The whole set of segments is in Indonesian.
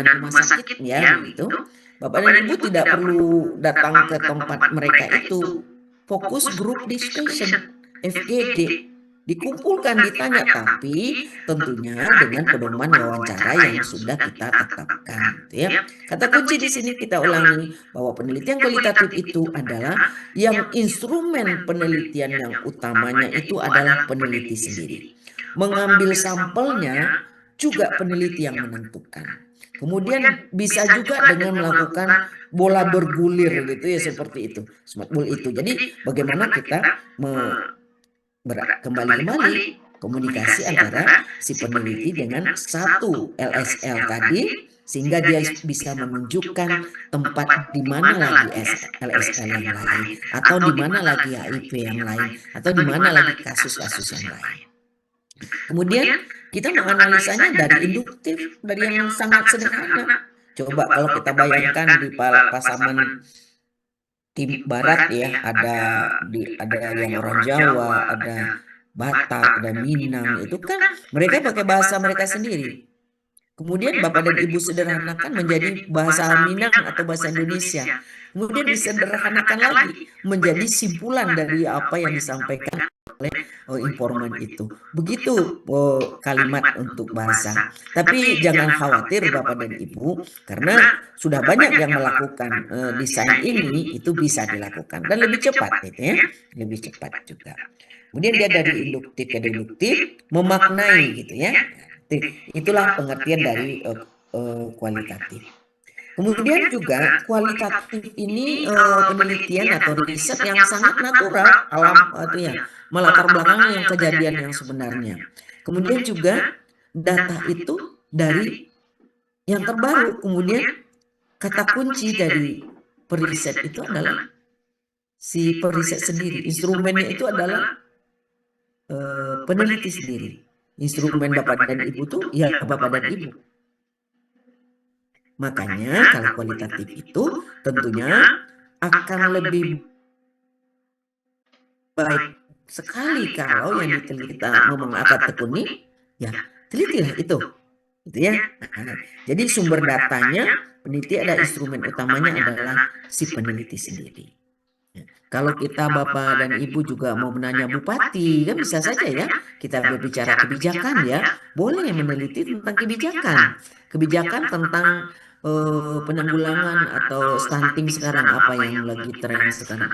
rumah sakit ya begitu, Bapak dan Ibu tidak perlu datang ke tempat mereka itu. Fokus group discussion, FGD, dikumpulkan, ditanya, tapi tentunya dengan pedoman wawancara yang sudah kita tetapkan, gitu ya. Kata kunci di sini kita ulangi bahwa penelitian kualitatif itu adalah yang instrumen penelitian yang utamanya itu adalah peneliti sendiri. Mengambil sampelnya juga peneliti yang menentukan. Kemudian bisa juga dengan melakukan bola bergulir gitu ya, seperti itu, smart ball itu. Jadi bagaimana kita kembali komunikasi antara si peneliti dengan satu LSL tadi, sehingga dia bisa menunjukkan tempat di mana lagi LSL yang lain, atau di mana lagi HIV yang lain, atau di mana lagi kasus-kasus yang lain. Kemudian kita menganalisanya dari induktif, dari yang sangat sederhana. Coba kalau kita bayangkan di Pasaman Barat ya, ada yang orang Jawa, ada Batak, ada Minang, itu kan mereka pakai bahasa mereka sendiri. Kemudian Bapak dan Ibu sederhanakan menjadi bahasa Minang atau bahasa Indonesia. Kemudian disederhanakan lagi menjadi simpulan dari apa yang disampaikan oleh informan itu. Begitu kalimat untuk bahasa. Tapi jangan khawatir Bapak dan Ibu, karena sudah banyak yang melakukan desain ini, itu bisa dilakukan dan lebih cepat gitu ya, lebih cepat juga. Kemudian dia dari induktif ke deduktif, memaknai gitu ya. Itulah pengertian dari kualitatif. Kemudian juga kualitatif ini penelitian atau riset yang sangat natural, alam itu ya, melatar belakangnya yang kejadian yang sebenarnya. Kemudian juga data itu dari yang terbaru. Kemudian kata kunci dari periset itu adalah si periset sendiri. Instrumennya itu adalah peneliti sendiri. Instrumen Bapak dan Ibu tuh ya Bapak dan Ibu. Makanya kalau kualitatif itu tentunya akan lebih baik sekali kalau yang diteliti, kita ngomong akad tekuni, ya telitilah itu, gitu ya. Nah, jadi sumber datanya peneliti, ada instrumen utamanya adalah si peneliti sendiri. Kalau kita Bapak dan Ibu juga mau menanya Bupati, kan bisa saja ya kita berbicara kebijakan ya, boleh meneliti tentang kebijakan, kebijakan tentang penanggulangan atau stunting sekarang, apa yang lagi tren sekarang.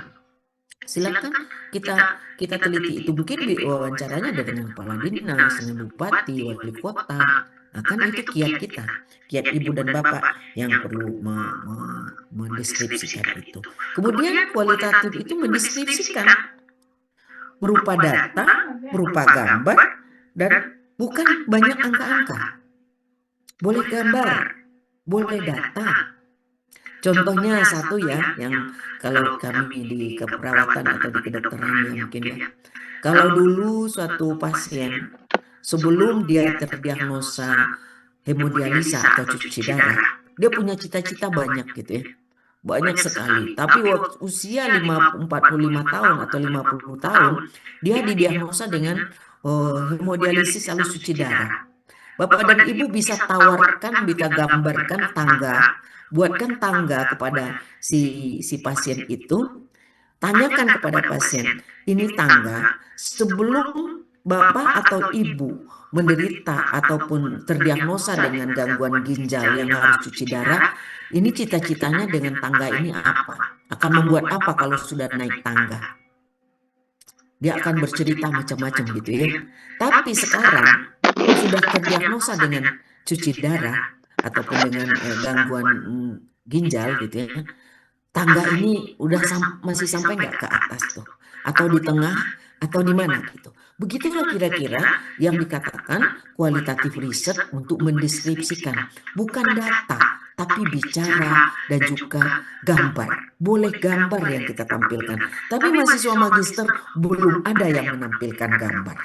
Silakan kita teliti itu. Mungkin wawancaranya ada dengan kepala dinas, dengan bupati, wali kota. Nah, kan itu kiat kita, kiat Ibu dan Bapak yang perlu mendeskripsikan itu. Kemudian kualitatif itu mendeskripsikan berupa data, berupa gambar, dan bukan banyak angka-angka. Boleh gambar, boleh data. Contohnya satu ya, yang kalau kami di keperawatan atau di kedokteran ya mungkin ya. Kalau dulu suatu pasien sebelum dia terdiagnosa hemodialisa atau cuci darah, dia punya cita-cita banyak gitu ya. Banyak sekali. Tapi waktu usia 45 tahun atau 50 tahun, dia didiagnosa dengan hemodialisis halus cuci darah. Bapak dan Ibu bisa tawarkan, bisa gambarkan tangga, buatkan tangga kepada si pasien itu, tanyakan kepada pasien, ini tangga sebelum Bapak atau Ibu menderita ataupun terdiagnosa dengan gangguan ginjal yang harus cuci darah, ini cita-citanya dengan tangga ini apa? Akan membuat apa kalau sudah naik tangga? Dia akan bercerita macam-macam gitu ya. Tapi sekarang sudah terdiagnosa dengan cuci darah ataupun dengan gangguan ginjal gitu ya. Tangga ini udah masih sampai nggak ke atas tuh, atau di tengah, atau di mana gitu. Begitulah kira-kira yang dikatakan kualitatif riset untuk mendeskripsikan, bukan data, tapi bicara dan juga gambar. Boleh gambar yang kita tampilkan, tapi mahasiswa magister belum ada yang menampilkan gambar.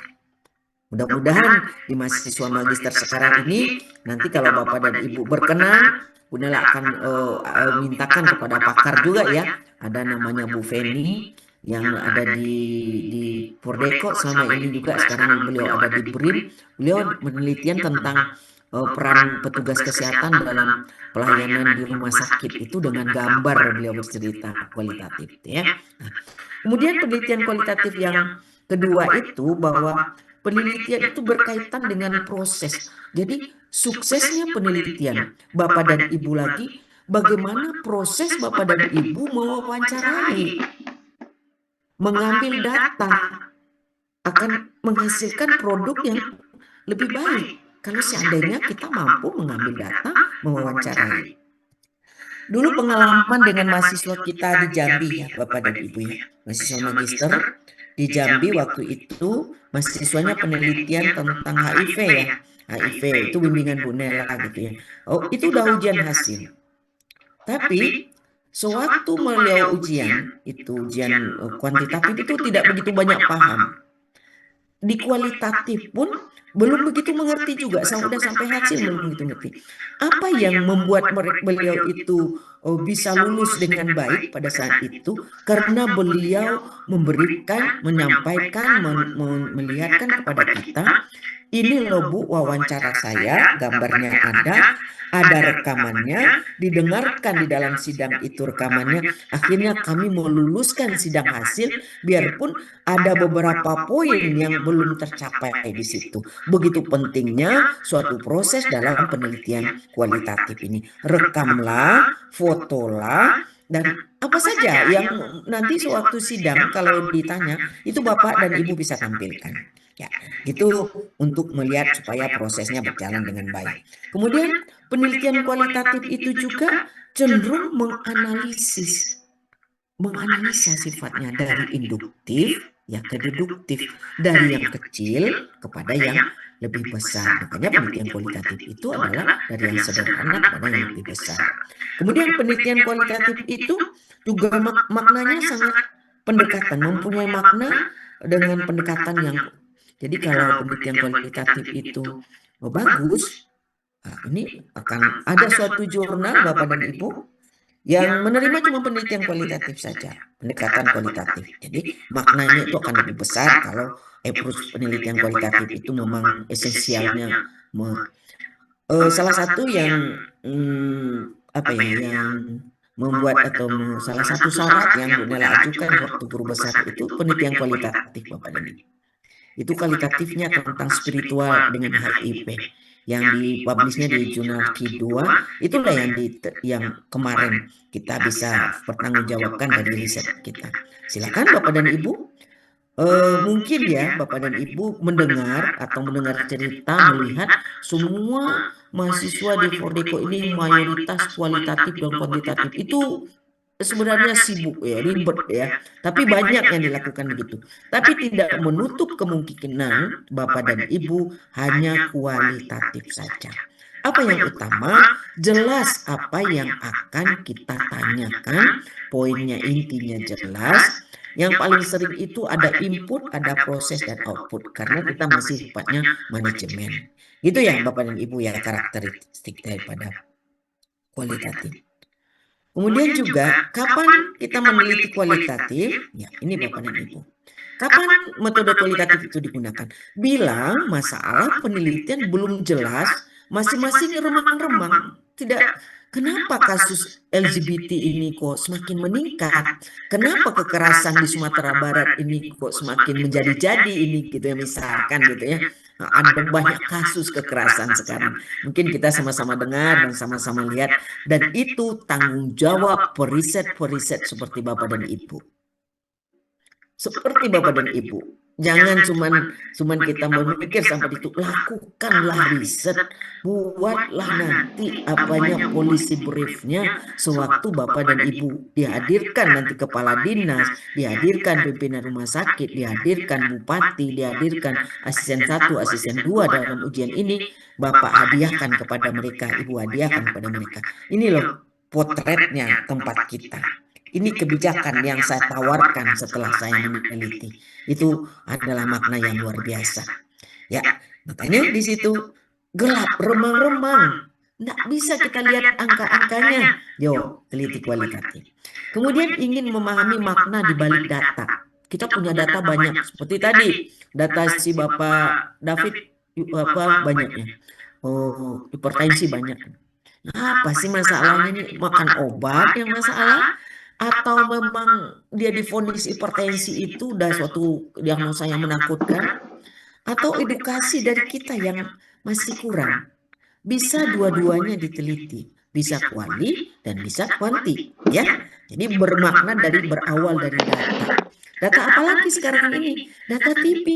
Mudah-mudahan di mahasiswa magister sekarang ini, nanti kalau Bapak dan Ibu berkenan, Bunela akan mintakan kepada pakar juga ya. Ada namanya Bu Feni yang ada di Purdeko selama ini juga, sekarang beliau ada di BRIN. Beliau penelitian tentang peran petugas kesehatan dalam pelayanan di rumah sakit itu dengan gambar beliau bercerita kualitatif ya. Nah, kemudian penelitian kualitatif yang kedua itu bahwa penelitian itu berkaitan dengan proses. Jadi suksesnya penelitian Bapak dan Ibu lagi bagaimana proses Bapak dan Ibu mewawancarai, mengambil data akan menghasilkan produk yang lebih baik kalau seandainya kita mampu mengambil data, mewawancarai. Dulu pengalaman dengan mahasiswa kita di Jambi ya Bapak dan Ibu ya, mahasiswa magister di Jambi waktu itu mahasiswanya penelitian tentang HIV ya, HIV itu bimbingan Bu Nela gitu ya. Oh itu udah ujian hasil, tapi sewaktu beliau ujian itu ujian kuantitatif itu tidak begitu banyak paham. Di kualitatif pun belum begitu mengerti juga, sudah sampai hasil belum begitu ngerti. Apa yang membuat beliau itu bisa lulus dengan baik pada saat itu? Karena beliau memberikan, menyampaikan, melihatkan kepada kita, ini loh Bu wawancara saya, gambarnya ada rekamannya, didengarkan di dalam sidang itu rekamannya. Akhirnya kami meluluskan sidang hasil, biarpun ada beberapa poin yang belum tercapai di situ. Begitu pentingnya suatu proses dalam penelitian kualitatif ini. Rekamlah, fotolah, dan apa saja yang nanti sewaktu sidang kalau ditanya itu Bapak dan Ibu bisa tampilkan. Ya, itu untuk melihat supaya prosesnya berjalan dengan baik. Kemudian penelitian kualitatif itu juga cenderung menganalisa sifatnya dari induktif ya ke deduktif, dari yang kecil kepada yang lebih besar. Makanya penelitian kualitatif itu adalah dari yang sederhana kepada yang lebih besar. Kemudian penelitian kualitatif itu juga maknanya sangat pendekatan, mempunyai makna dengan pendekatan yang, jadi kalau penelitian kualitatif itu bagus, nah ini akan ada suatu jurnal Bapak dan Ibu yang menerima cuma penelitian kualitatif saja, pendekatan kualitatif. Jadi maknanya itu akan lebih besar kalau approach penelitian kualitatif itu memang esensialnya. Salah satu yang apa ya yang membuat atau salah satu syarat yang Bu Nela ajukan waktu guru besar itu penelitian kualitatif Bapak dan Ibu. Itu kualitatifnya tentang spiritual dengan HIV yang dipublishnya di jurnal Q2, itulah yang kemarin kita bisa pertanggungjawabkan dari riset kita. Silakan Bapak dan Ibu, mungkin ya Bapak dan Ibu mendengar atau mendengar cerita, melihat semua mahasiswa di Fordeko ini mayoritas kualitatif dan kuantitatif itu sebenarnya sibuk ya, ribet ya, tapi banyak yang dilakukan begitu. Tapi tidak menutup kemungkinan Bapak dan Ibu hanya kualitatif saja. Apa yang utama? Jelas apa yang akan kita tanyakan, poinnya intinya jelas. Yang paling sering itu ada input, ada proses dan output, karena kita masih sifatnya manajemen. Gitu ya Bapak dan Ibu ya karakteristik daripada kualitatif. Kemudian juga kapan kita meneliti kualitatif? Ya, ini Bapak dan Ibu. Kapan metode kualitatif itu digunakan? Bila masalah penelitian belum jelas, masing-masing remang-remang. Tidak, kenapa kasus LGBT ini kok semakin meningkat? Kenapa kekerasan di Sumatera Barat ini kok semakin menjadi-jadi ini gitu ya, misalkan gitu ya. Nah, ada banyak kasus kekerasan sekarang. Mungkin kita sama-sama dengar dan sama-sama lihat, dan itu tanggung jawab periset seperti Bapak dan Ibu. Seperti Bapak dan Ibu, jangan cuman kita berpikir sampai itu, lakukanlah riset, buatlah nanti apanya polisi briefnya sewaktu Bapak dan Ibu dihadirkan, nanti kepala dinas, dihadirkan pimpinan rumah sakit, dihadirkan bupati, dihadirkan asisten 1, asisten 2 dalam ujian ini, Bapak hadiahkan kepada mereka, Ibu hadiahkan kepada mereka. Ini loh potretnya tempat kita. Ini kebijakan yang saya tawarkan setelah saya meneliti. Itu adalah makna yang luar biasa. Ya, makanya di situ gelap, remang-remang. Nggak bisa kita lihat angka-angkanya. Yo, teliti kualitatif. Kemudian ingin memahami makna di balik data. Kita punya data banyak. Seperti tadi, data si Bapak David, apa banyaknya. hipertensi banyak. Nah, apa sih masalahnya nih? Makan obat yang masalah? Atau memang dia divonis hipertensi itu udah suatu diagnosa yang menakutkan? Atau edukasi dari kita yang masih kurang? Bisa dua-duanya diteliti, bisa kuali dan bisa kuanti, ya. Jadi bermakna dari berawal dari data. Data apalagi sekarang ini? Data TB.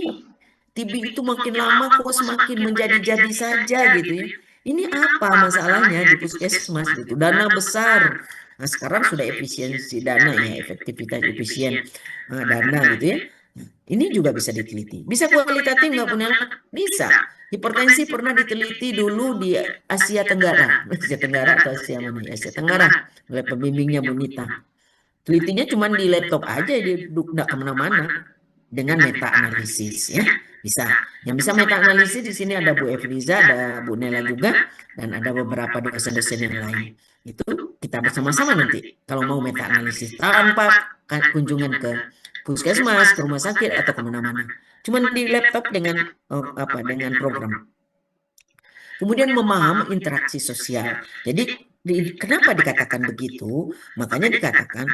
TB itu makin lama kok semakin menjadi-jadi saja gitu ya. Ini apa masalahnya di puskesmas itu? Dana besar. Nah, sekarang sudah efisiensi dana ya, efektivitas efisien dana gitu ya. Ini juga bisa diteliti. Bisa kualitatif nggak punya? Bisa. Hipertensi pernah diteliti dulu di Asia Tenggara. Asia Tenggara atau Asia mana ya? Asia Tenggara. Oleh pembimbingnya Bunita. Telitinya cuma di laptop aja, dia nggak kemana-mana. Dengan meta analisis ya. Bisa. Yang bisa meta analisis di sini ada Bu Evliza, ada Bu Nela juga, dan ada beberapa dosen-dosen yang lain. Itu kita bersama-sama nanti kalau mau meta analisis tanpa kunjungan ke puskesmas, ke rumah sakit atau kemana-mana. Cuman di laptop dengan dengan program. Kemudian memahami interaksi sosial. Jadi kenapa dikatakan begitu? Makanya dikatakan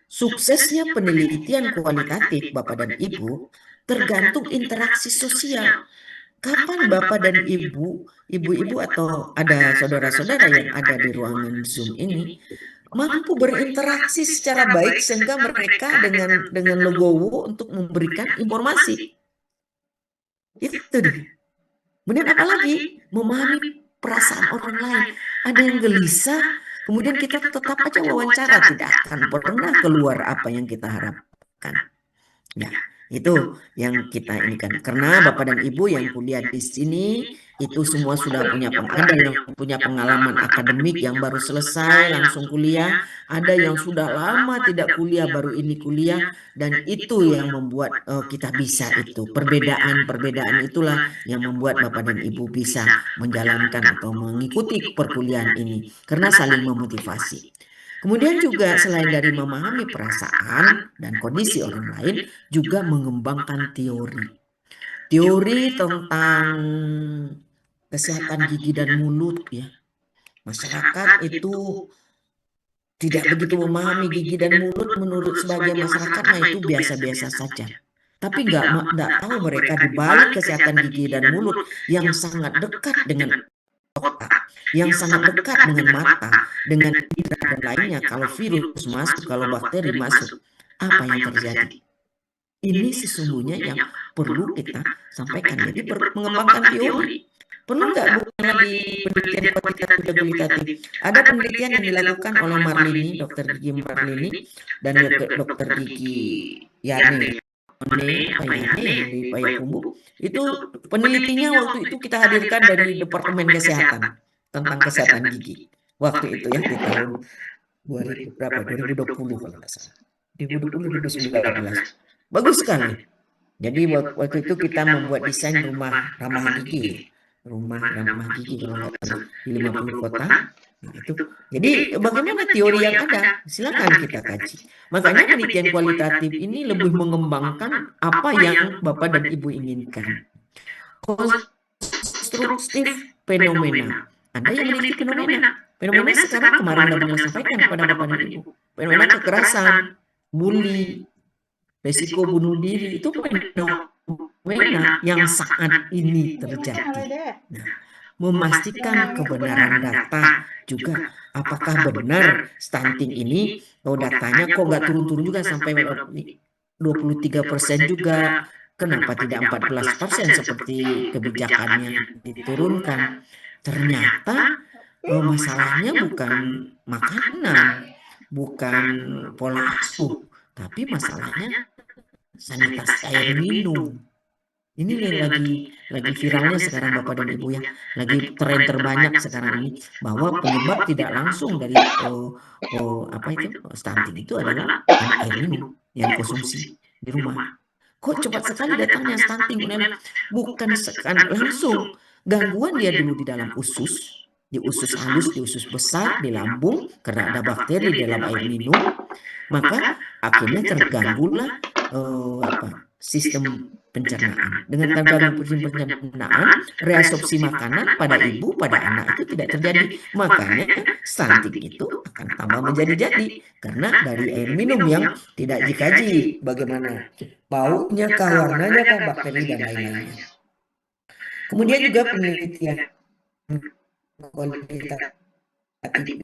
suksesnya penelitian kualitatif Bapak dan Ibu tergantung interaksi sosial. Kapan Bapak dan Ibu, ibu-ibu atau ada saudara-saudara yang ada di ruangan Zoom ini mampu berinteraksi secara baik sehingga mereka dengan legowo untuk memberikan informasi. Itu deh. Kemudian apalagi memahami perasaan orang lain. Ada yang gelisah, kemudian kita tetap aja wawancara, tidak akan pernah keluar apa yang kita harapkan. Ya, itu yang kita ini kan. Karena Bapak dan Ibu yang kuliah di sini itu semua sudah punya ada yang punya pengalaman akademik yang baru selesai langsung kuliah, ada yang sudah lama tidak kuliah baru ini kuliah, dan itu yang membuat kita bisa itu. Perbedaan-perbedaan itulah yang membuat Bapak dan Ibu bisa menjalankan atau mengikuti perkuliahan ini karena saling memotivasi. Kemudian juga selain dari memahami perasaan dan kondisi orang lain, juga mengembangkan teori. Teori tentang kesehatan gigi dan mulut ya. Masyarakat itu tidak begitu memahami gigi dan mulut menurut sebagian masyarakat, nah itu biasa-biasa saja. Tapi nggak tahu mereka di balik kesehatan gigi dan mulut yang sangat dekat dengan otak, yang sangat dekat dengan mata, dengan indera dan lainnya. Kalau virus masuk, kalau bakteri masuk, apa yang terjadi? Ini sesungguhnya yang perlu kita sampaikan. Jadi mengembangkan teori. Perlu nggak bukan di penelitian kuantitatif dan kualitatif? Ada penelitian yang dilakukan oleh Marlini, dokter gigi Marlini, dan dokter gigi Yani, apa Yani yang di Payakumbuh. Itu penelitinya waktu itu kita hadirkan dari Departemen Kesehatan tentang kesehatan gigi. Waktu itu ya di tahun 2000 berapa? 2020 kalau nggak salah. 2020 2019. Bagus sekali. Jadi waktu itu kita membuat desain rumah ramah gigi. Rumah ramah gigi kalau nggak salah di 50 kota. Nah, itu. Jadi bagaimana teori yang ada? Silakan kita kaji. Makanya penelitian kualitatif ini lebih mengembangkan apa yang Bapak dan Ibu inginkan. Konstruktif fenomena. Anda yang memiliki fenomena. Fenomena sekarang kemarin sudah beliau sampaikan kepada Bapak dan Ibu. Fenomena kekerasan, bully, resiko bunuh diri itu fenomena yang saat ini terjadi. Nah, memastikan kebenaran data juga, apakah benar stunting ini, oh datanya kok nggak turun-turun juga sampai 23% juga, kenapa tidak 14% seperti kebijakannya diturunkan? Ternyata masalahnya bukan makanan, bukan pola asuh, tapi masalahnya sanitasi air minum. Ini lagi viralnya sekarang Bapak dan Ibu ya, lagi tren terbanyak sekarang ini bahwa penyebab tidak langsung dari apa itu stunting itu adalah air minum yang dikonsumsi di rumah. Kok cepat sekali datangnya stunting? Bukan langsung gangguan dia dulu di dalam usus, di usus halus, di usus besar, di lambung karena ada bakteri di dalam air minum, maka akhirnya terganggulah sistem pencernaan. Dengan terganggu sistem pencernaan, reabsorpsi makanan pada ibu, pada anak itu tidak terjadi. Makanya stunting itu akan tambah menjadi-jadi karena dari air minum yang tidak dikaji bagaimana baunya kah, warnanya kah, bakteri dan lain-lainnya. Kemudian juga penelitian kualitatif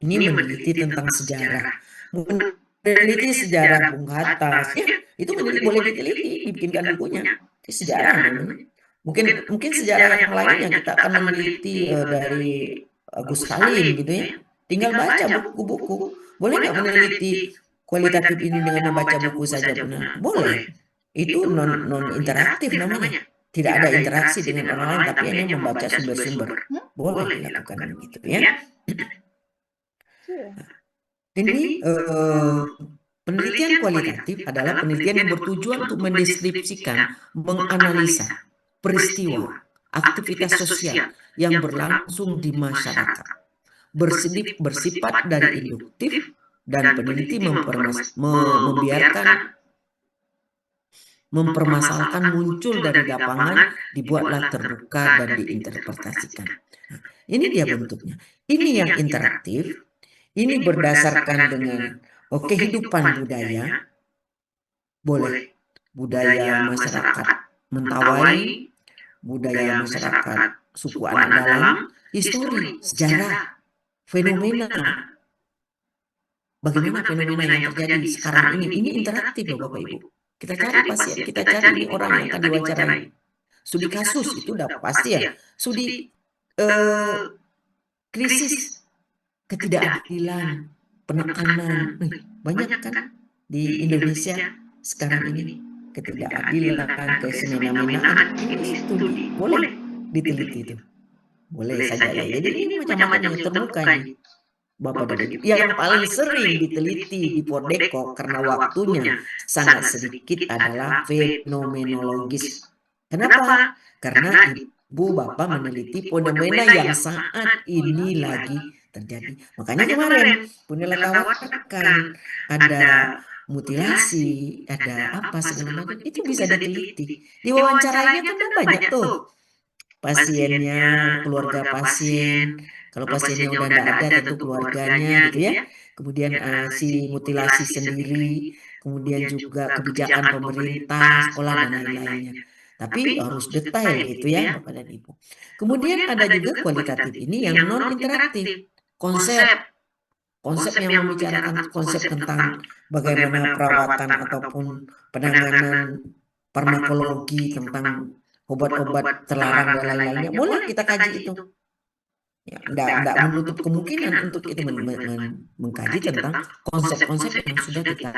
ini meneliti tentang sejarah, meneliti sejarah Bung Hatta, ya itu boleh diteliti, dibikinkan bukunya. Ini sejarah namanya. Mungkin sejarah yang lain yang kita akan meneliti dari Agus Salim gitu ya. Tinggal baca buku-buku. Boleh nggak meneliti kualitatif ini dengan membaca buku saja? Benar, boleh. Itu non interaktif namanya. Tidak ada interaksi dengan orang lain, tapi hanya membaca sumber-sumber. Boleh dilakukan begitu ya. Ini penelitian kualitatif adalah penelitian yang bertujuan untuk mendeskripsikan, menganalisa peristiwa, aktivitas sosial yang berlangsung di masyarakat, bersifat dari induktif, dan peneliti mempermasalahkan muncul dari lapangan, dibuatlah terbuka dan diinterpretasikan. Nah, ini dia bentuknya. Ini yang interaktif. Ini berdasarkan dengan kehidupan budaya, boleh budaya masyarakat Mentawai, budaya masyarakat suku anak dalam, histori, sejarah, fenomena. Bagaimana fenomena yang terjadi sekarang ini interaktif loh Bapak Ibu. Kita cari pasien, kita cari ini orang yang akan diwawancarai. Studi kasus itu udah pasti ya. Studi krisis, ketidakadilan, penekanan, banyak kan di Indonesia sekarang ini, ketidakadilan, kesemena-menaan, ini studi boleh diteliti itu, boleh saja ya. Jadi ini macam-macam yang terbuka ini Bapak dan Ibu. Yang paling sering diteliti di Pordeko karena waktunya sangat sedikit adalah fenomenologis. Kenapa? Karena Ibu Bapak meneliti fenomena yang saat ini lagi terjadi. Makanya kemarin Punela tawarkan ada mutilasi, ada apa segala macam, itu bisa diteliti. Diwawancarainya kan banyak tuh pasiennya, keluarga pasien. Kalau pasiennya udah tidak ada tentu keluarganya gitu ya. Kemudian si mutilasi sendiri, kemudian juga kebijakan pemerintah, sekolah dan lain-lainnya. Tapi harus detail gitu ya Bapak dan Ibu. Kemudian ada juga kualitatif ini yang non interaktif. Konsep yang membicarakan konsep tentang bagaimana perawatan ataupun penanganan farmakologi, tentang obat-obat terlarang dan lain-lainnya, boleh kita kaji itu. Ya, tidak menutup kemungkinan untuk itu mengkaji tentang konsep-konsep yang sudah kita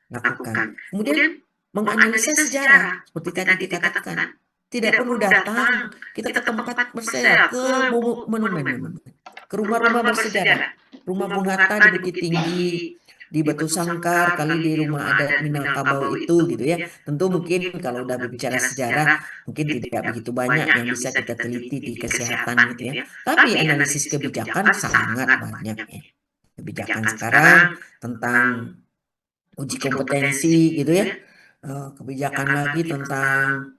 lakukan. Kemudian menganalisa sejarah, seperti tadi dikatakan, tidak perlu datang kita ke tempat bersejarah, ke monumen, ke rumah-rumah bersejarah, rumah Bung Hatta di Bukit Tinggi, di Batu Sangkar, kali di rumah adat Minangkabau itu gitu ya. Tentu mungkin kalau udah berbicara sejarah mungkin tidak begitu banyak yang bisa kita teliti di kesehatan gitu ya. Tapi analisis kebijakan sangat banyak ya. Kebijakan sekarang tentang uji kompetensi gitu ya. Kebijakan lagi tentang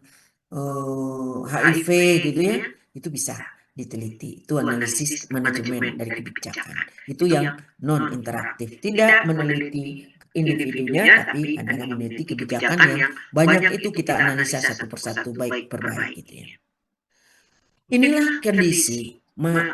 HIV gitu ya. Itu bisa diteliti. Itu analisis manajemen dari kebijakan. Itu yang non interaktif. Tidak meneliti individunya, tapi hanya meneliti kebijakan yang banyak itu kita analisa satu persatu baik per baik gitu ya. Inilah kondisi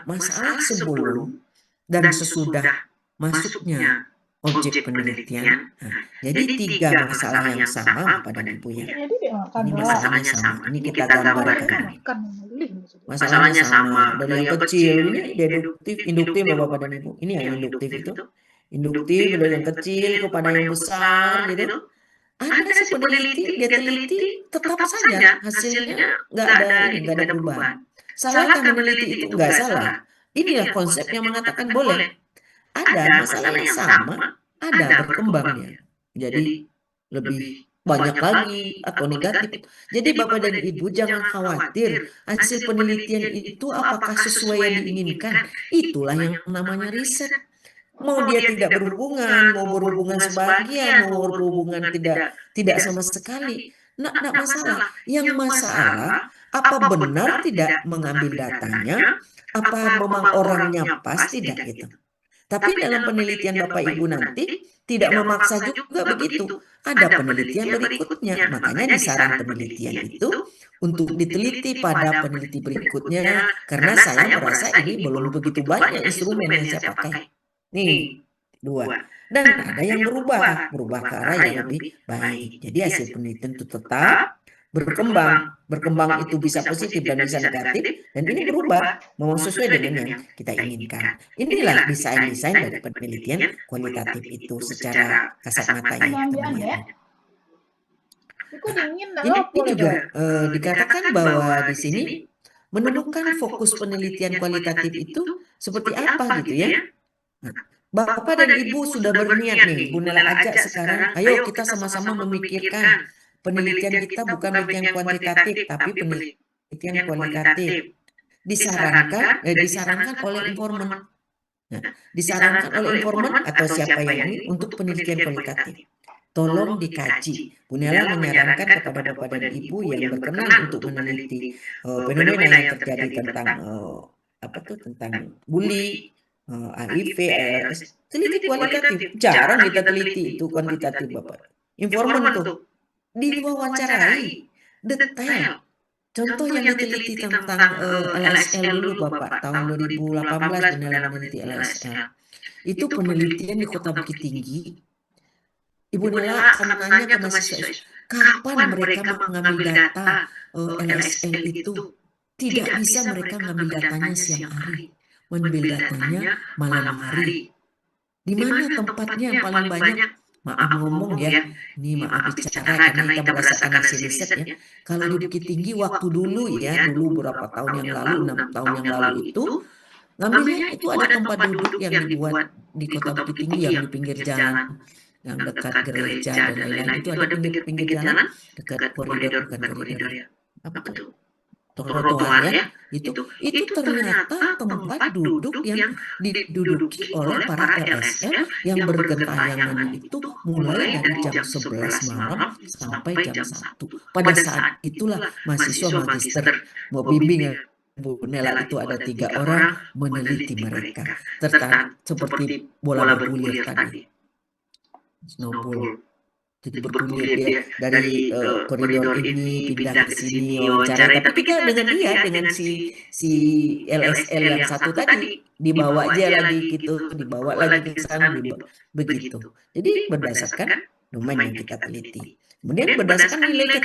masalah sebelum dan sesudah masuknya objek penelitian. Nah, jadi tiga masalah yang sama Bapak dan Ibu ya. Ini masalahnya sama. Ini kita gambarkan. Masalahnya sama. Dari yang kecil ini deduktif, induktif Bapak dan Ibu. Ini yang induktif itu. Induktif dari yang kecil kepada yang besar gitu. Ada si peneliti, dia teliti tetap saja hasilnya nggak ada perubahan. Salahkah meneliti itu? Nggak salah. Inilah konsep yang mengatakan boleh. Ada masalah yang sama, ada berkembangnya. Jadi lebih banyak lagi atau negatif. Jadi Bapak dan Ibu jangan khawatir hasil penelitian itu apakah sesuai yang diinginkan. Itulah yang namanya riset. Mau dia tidak berhubungan, mau berhubungan sebagian, mau berhubungan tidak sama sekali. Enggak masalah. Yang masalah, apa benar tidak mengambil datanya, apa memang orangnya pas tidak gitu. Tapi dalam penelitian Bapak Ibu nanti tidak memaksa juga begitu. Ada penelitian berikutnya. Makanya di saran penelitian itu untuk diteliti pada peneliti berikutnya karena saya merasa ini belum begitu banyak instrumen yang saya pakai. Nih, dua. Dan ada yang berubah ke arah yang lebih baik. Jadi hasil penelitian itu tetap berkembang. Berkembang itu bisa positif dan bisa negatif. Dan ini berubah memang sesuai dengan yang kita inginkan. Inilah desain-desain dari penelitian kualitatif itu secara kasat mata ya teman-teman. Ini juga dikatakan bahwa di sini menemukan fokus penelitian kualitatif itu seperti apa gitu ya. Nah, Bapak dan Ibu sudah berniat nih, Bu Nela ajak sekarang, ayo kita sama-sama memikirkan penelitian kita bukan penelitian kuantitatif, tapi penelitian kualitatif. Disarankan oleh informan. Nah, disarankan oleh informan atau siapa yang ini untuk penelitian kualitatif. Tolong dikaji. Bu Nela menyarankan kepada Bapak dan Ibu yang berkenan untuk meneliti fenomena yang terjadi tentang tentang bully, HIV, ALS, teliti kualitatif. Jarang kita teliti itu kuantitatif Bapak. Informan tuh diwawancarai detail. Contoh yang diteliti tentang LSL dulu Bapak, tahun 2018 Bu Nela meneliti LSL. Itu penelitian di Kota Bukit Tinggi. Ibu Nela akan nanya ke mahasiswa, kapan mereka mengambil data LSL itu? Tidak bisa mereka mengambil datanya siang hari, mengambil datanya malam hari. Di mana tempatnya yang paling banyak? Maaf ngomong ya, ini maaf bicara karena kita berdasarkan hasil riset ya. Kalau di Bukit Tinggi waktu dulu ya, dulu beberapa tahun yang lalu, 6 tahun yang lalu itu, ngambilnya itu ada tempat duduk yang dibuat di Kota Bukit Tinggi yang di pinggir jalan, yang dekat gereja dan lain-lain. Itu ada pinggir jalan, dekat koridor, bukan koridor ya. Apa tuh? Trotoar ya, itu ternyata tempat duduk yang diduduki oleh para LSM yang bergentayangan itu mulai dari jam 11 malam sampai jam 1. Pada saat itulah mahasiswa magister mau bimbing Bu Nela itu ada 3 orang meneliti mereka seperti bola bergulir tadi, snowball. Jadi bergulir dia dari koridor ini pindah ke sini wawancara, tapi kita dengan si LSL yang satu tadi dibawa aja lagi gitu, dibawa lagi ke sana begitu. Jadi berdasarkan domain yang kita teliti. Kemudian berdasarkan nilai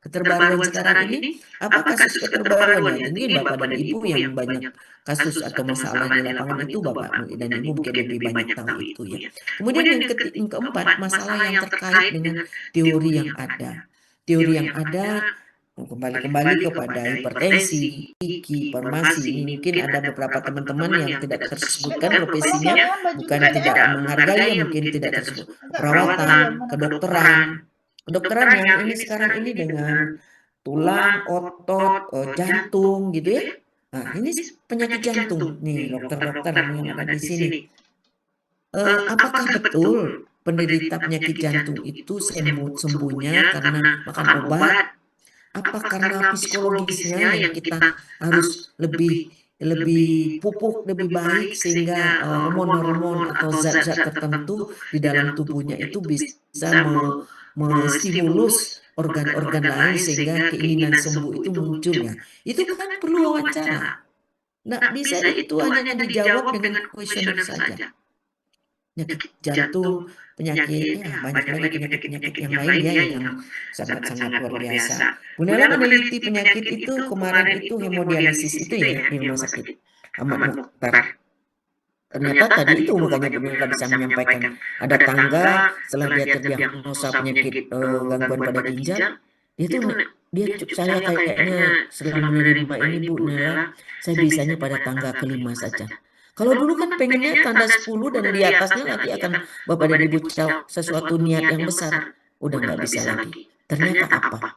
keterbaruan sekarang ini, apa kasus keterbaruannya? Mungkin Bapak dan Ibu yang banyak kasus atau masalah di lapangan itu Bapak dan Ibu mungkin lebih banyak tahu itu ya. Kemudian yang keempat, masalah yang terkait dengan teori yang ada. Teori yang ada kembali kepada hipertensi, farmasi. Ini mungkin ada beberapa teman-teman yang tidak tersebutkan profesinya, bukan tidak menghargai, mungkin tidak tersebut. Perawatan, kedokteran. Kedokteran yang ini sekarang ini dengan tulang, otot, jantung gitu ya. Nah, ini penyakit jantung. Nih, dokter-dokter yang ada di sini. Apakah betul penderita penyakit jantung itu sembuhnya karena makan obat? Apa karena psikologisnya yang kita harus lebih pupuk, lebih baik sehingga hormon-hormon atau zat-zat tertentu di dalam tubuhnya itu bisa menstimulus organ-organ lain sehingga keinginan sembuh itu muncul ya. Itu kan perlu wawancara. Nah, bisa itu hanya dijawab dengan kuesioner saja. Penyakit jantung, penyakit banyak lagi penyakit-penyakit yang lain ya yang sangat-sangat luar biasa. Bu Nela meneliti penyakit itu kemarin itu hemodialisis itu ya di rumah sakit Ahmad Mukhtar. Ternyata tadi itu makanya Bu Nela bisa menyampaikan ada tangga setelah dia terdiagnosa penyakit gangguan pada ginjal, saya kayaknya setelah menerima ini Bu Nela, saya bisanya pada tangga kelima saja. Kalau dulu kan pengennya tanda 10 dan di atasnya nanti akan Bapak dan Ibu sesuatu niat yang besar. Udah nggak bisa lagi. Ternyata apa?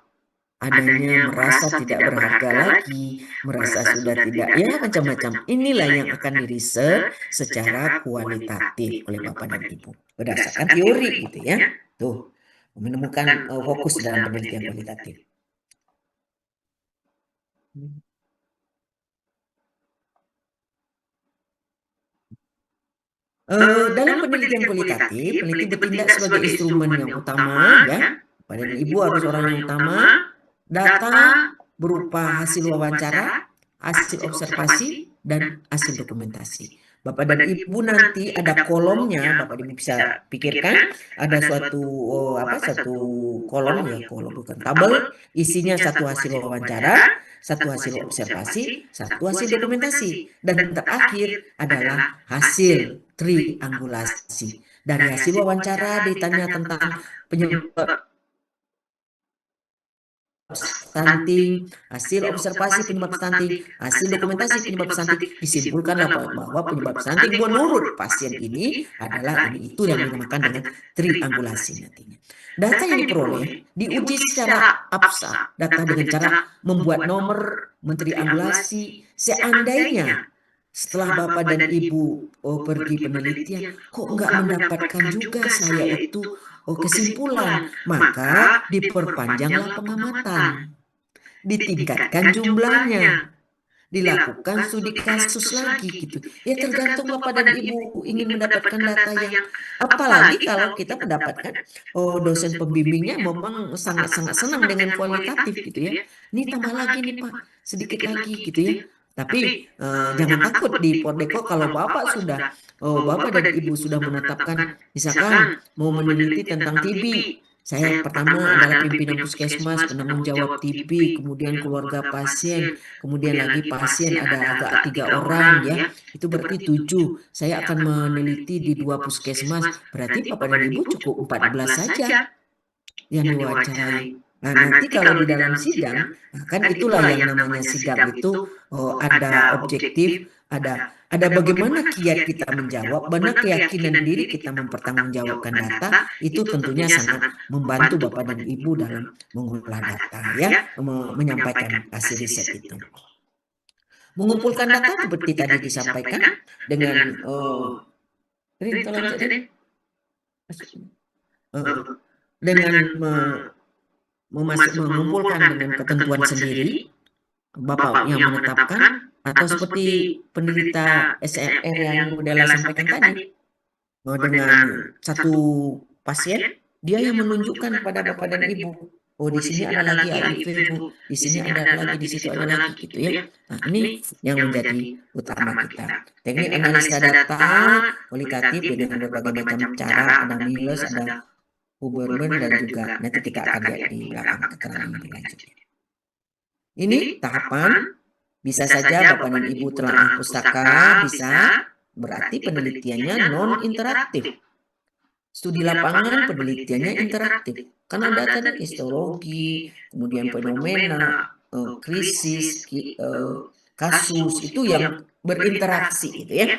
Adanya merasa tidak berharga lagi, merasa sudah tidak, ya macam-macam. Inilah yang akan diriset secara kualitatif oleh Bapak dan Ibu. Berdasarkan teori gitu ya. Tuh. menemukan fokus dalam penelitian kualitatif. Dalam penelitian kualitatif, peneliti bertindak sebagai instrumen yang utama, ya. Bapak dan Ibu harus orang yang utama. Data berupa hasil wawancara, hasil observasi, dan hasil dokumentasi. Bapak dan Ibu nanti ada kolomnya, Bapak dan Ibu bisa pikirkan ada satu kolom, ya kolom bukan tabel, isinya satu hasil wawancara, satu hasil observasi, satu hasil dokumentasi, dan terakhir adalah hasil triangulasi. Dari hasil wawancara ditanya tentang penyebab stunting, hasil observasi penyebab stunting, hasil dokumentasi penyebab stunting, disimpulkanlah bahwa penyebab stunting menurut pasien ini adalah ini itu yang dinamakan dengan triangulasi nantinya. Data yang diperoleh diuji secara abstrak, data dengan cara membuat nomor mentriangulasi. Seandainya setelah Bapak dan Ibu pergi penelitian, kok nggak mendapatkan juga saya itu kesimpulan, maka diperpanjanglah pengamatan, ditingkatkan jumlahnya, dilakukan studi kasus lagi gitu. Ya tergantung Bapak dan Ibu ingin mendapatkan data yang, apalagi kalau kita mendapatkan dosen pembimbingnya memang sangat-sangat senang dengan kualitatif gitu ya. Ini tambah lagi nih Pak, sedikit lagi gitu ya. Tapi jangan takut di Pordeko kalau Bapak dan Ibu sudah menetapkan misalkan mau meneliti tentang TB. Saya pertama adalah pimpinan puskesmas, penanggung jawab TB, kemudian keluarga pasien, kemudian lagi pasien ada agak 3 orang ya, itu berarti 7. Saya akan meneliti di 2 puskesmas, berarti Bapak dan Ibu cukup 14 saja yang diwawancarai. Nah, nanti kalau di dalam sidang, kan itulah yang namanya sidang itu ada objektif, ada bagaimana kiat kita menjawab, mana keyakinan diri kita mempertanggungjawabkan data, itu tentunya sangat membantu Bapak dan Ibu dalam mengolah data ya, menyampaikan hasil riset itu. Mengumpulkan data seperti tadi disampaikan dengan dengan mengumpulkan dengan ketentuan sendiri, Bapak yang menetapkan, atau seperti penderita SMR yang Bu Della sampaikan tadi, dengan satu pasien, dia yang menunjukkan kepada Bapak dan Ibu, oh di sini ada lagi HIV Bu, di sini ada lagi, di situ ada lagi gitu ya. Nah ini yang menjadi utama kita. Teknik analisa data kualitatif dengan berbagai macam cara, ada Milos, ada Huberman, dan juga nanti kita akan lihat di belakang keterangan lebih lanjut. Ini tahapan, bisa saja Bapak dan Ibu telah pustaka, bisa, berarti penelitiannya non-interaktif. Studi lapangan penelitiannya interaktif. Karena ada tadi histologi, kemudian fenomena, krisis, kasus, itu yang berinteraksi gitu ya.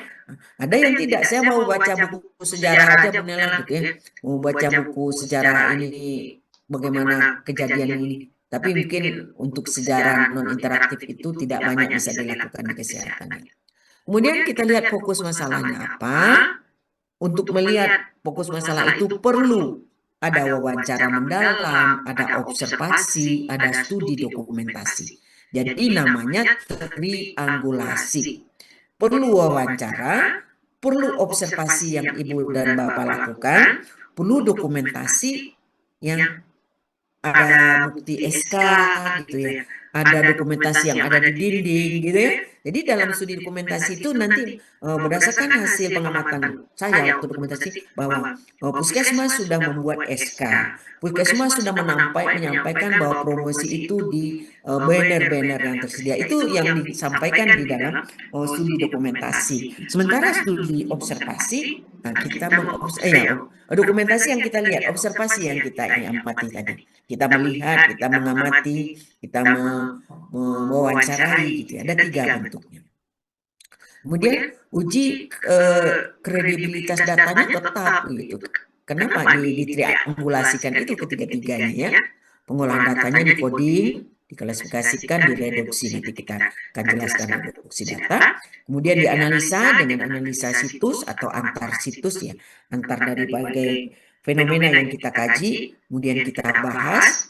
Ada yang tidak, saya mau baca buku sejarah aja Bu Nela gitu ya. Mau baca buku sejarah ini bagaimana kejadian ini. Tapi mungkin untuk sejarah non interaktif itu tidak banyak bisa dilakukan di kesehatan. Kemudian kita lihat fokus masalahnya apa. Untuk melihat fokus masalah itu perlu ada wawancara mendalam, ada observasi, ada studi dokumentasi. Jadi namanya triangulasi. Perlu wawancara, perlu observasi yang Ibu dan Bapak lakukan, perlu dokumentasi yang ada bukti SK gitu ya, ada dokumentasi yang ada di dinding gitu ya. Jadi dalam studi dokumentasi itu nanti berdasarkan hasil pengamatan saya waktu dokumentasi bahwa puskesmas sudah membuat SK, puskesmas sudah menyampaikan bahwa promosi itu di banner-banner yang tersedia, itu yang disampaikan di dalam studi dokumentasi. Sementara studi observasi, nah kita dokumentasi yang kita lihat, observasi yang kita amati tadi. Kita melihat, kita mengamati, kita mewawancarai gitu ya. Ada 3 bentuknya. Kemudian uji kredibilitas datanya tetap gitu. Kenapa ditriangulasikan itu ketiga-tiganya ya? Pengolahan datanya dicoding, diklasifikasikan, direduksi, nanti kita akan jelaskan reduksi data. Kemudian dianalisa dengan analisa situs atau antar situs ya, antar dari berbagai fenomena yang kita kaji, kemudian kita bahas.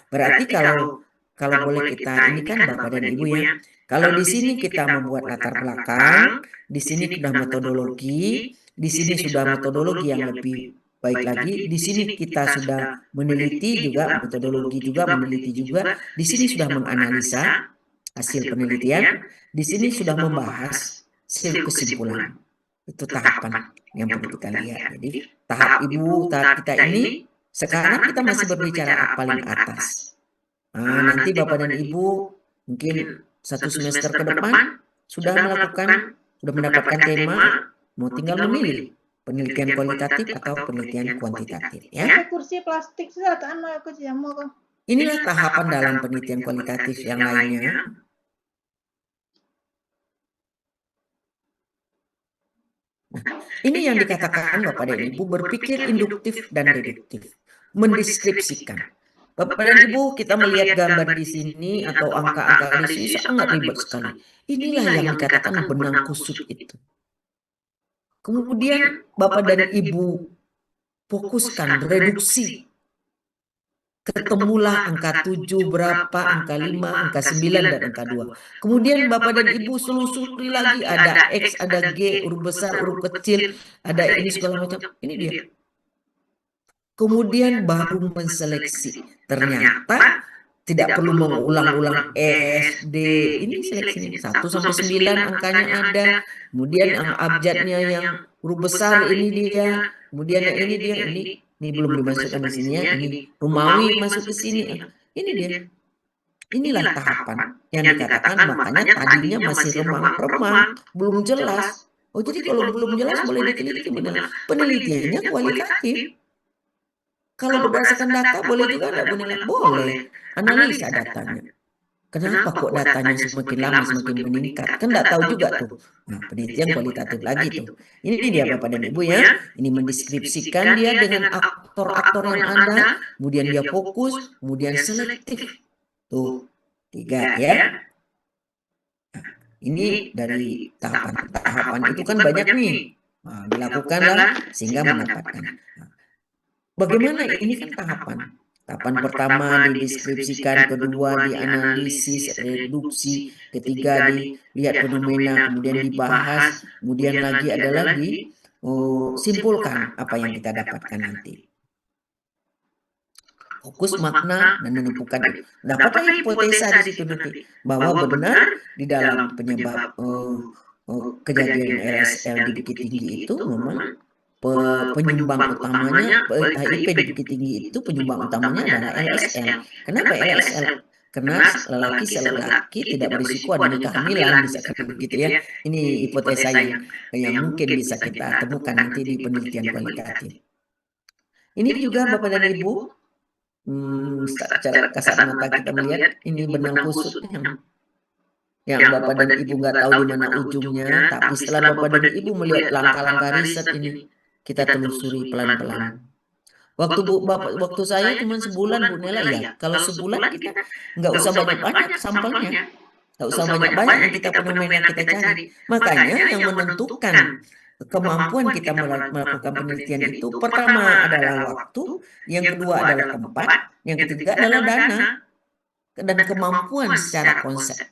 Berarti kalau boleh kita ini kan Bapak dan Ibu ya, kalau di sini kita membuat latar belakang, di sini sudah metodologi, di sini sudah metodologi yang lebih baik lagi, di sini kita sudah meneliti juga, metodologi juga, meneliti juga, di sini sudah menganalisa hasil penelitian, di sini sudah membahas hasil kesimpulan. Itu tahapan yang perlu kita lihat. Jadi tahap Ibu, tahap kita ini, sekarang kita masih berbicara paling atas. Nanti Bapak dan Ibu mungkin 1 semester ke depan sudah mendapatkan tema, mau tinggal memilih penelitian kualitatif atau penelitian kuantitatif ya. kursi plastik sudah aku jamu kok. Inilah tahapan dalam penelitian kualitatif yang lainnya. Ini yang dikatakan Bapak dan Ibu berpikir induktif dan deduktif, mendeskripsikan. Bapak dan Ibu, kita melihat gambar di sini atau angka-angka di sini sangat ribet sekali. Inilah yang dikatakan benang kusut itu. Kemudian Bapak dan Ibu fokuskan reduksi. Ketemulah angka 7 berapa, angka 5, angka 9, dan angka 2. Kemudian Bapak dan Ibu selusuri lagi, ada X, ada G, huruf besar, huruf kecil, ada ini segala macam. Ini dia. Kemudian baru menseleksi. Ternyata tidak perlu mengulang-ulang S, D, ini seleksi 1 sampai 9 angkanya ada. Kemudian abjadnya yang huruf besar ini dia. Kemudian yang ini dia, ini belum dimasukkan di sini ya. Ini Romawi masuk ke sini. Ini dia. Inilah tahapan yang dikatakan, makanya tadinya masih remang-remang, belum jelas. Oh, jadi kalau belum jelas boleh diteliti, benar. Penelitiannya kualitatif. Kalau berdasarkan data boleh juga enggak, Bu Nela? Boleh. Analisa datanya. Kenapa kok datanya semakin lama semakin meningkat? Kan enggak tahu juga tuh. Nah, penelitian kualitatif lagi tuh. Ini dia Bapak dan Ibu ya. Ini mendeskripsikan dia dengan aktor-aktor yang ada, kemudian dia fokus, kemudian selektif. Tuh, 3 ya. Nah, ini dari tahapan itu kan banyak nih. Nah, dilakukanlah sehingga mendapatkan. Nah, bagaimana ini kan tahapan. Tahapan pertama dideskripsikan, kedua dianalisis, reduksi, ketiga dilihat fenomena, kemudian dibahas, kemudian lagi adalah disimpulkan apa yang kita dapatkan nanti. Fokus makna dan menentukan itu. Dapatlah hipotesa di situ nanti bahwa benar di dalam penyebab kejadian LSL di Bukit Tinggi itu memang penyumbang utamanya HIP di Bukit Tinggi itu penyumbang utamanya adalah LSL. Kenapa LSL? Karena lelaki tidak berisiko adanya kehamilan, bisa begitu ya. Ini hipotesa yang mungkin bisa kita temukan nanti di penelitian kualitatif. Ini juga Bapak dan Ibu, secara kasat mata kita melihat ini benang kusut yang Bapak dan Ibu nggak tahu di mana ujungnya, tapi setelah Bapak dan Ibu melihat langkah-langkah riset ini, kita telusuri pelan-pelan. Waktu saya cuma sebulan Bu Nela ya. Kalau sebulan kita nggak usah banyak-banyak sampelnya, nggak usah banyak-banyak yang kita fenomena kita cari. Makanya yang menentukan kemampuan kita melakukan penelitian itu pertama adalah waktu, yang kedua adalah tempat, yang ketiga adalah dana dan kemampuan secara konsep.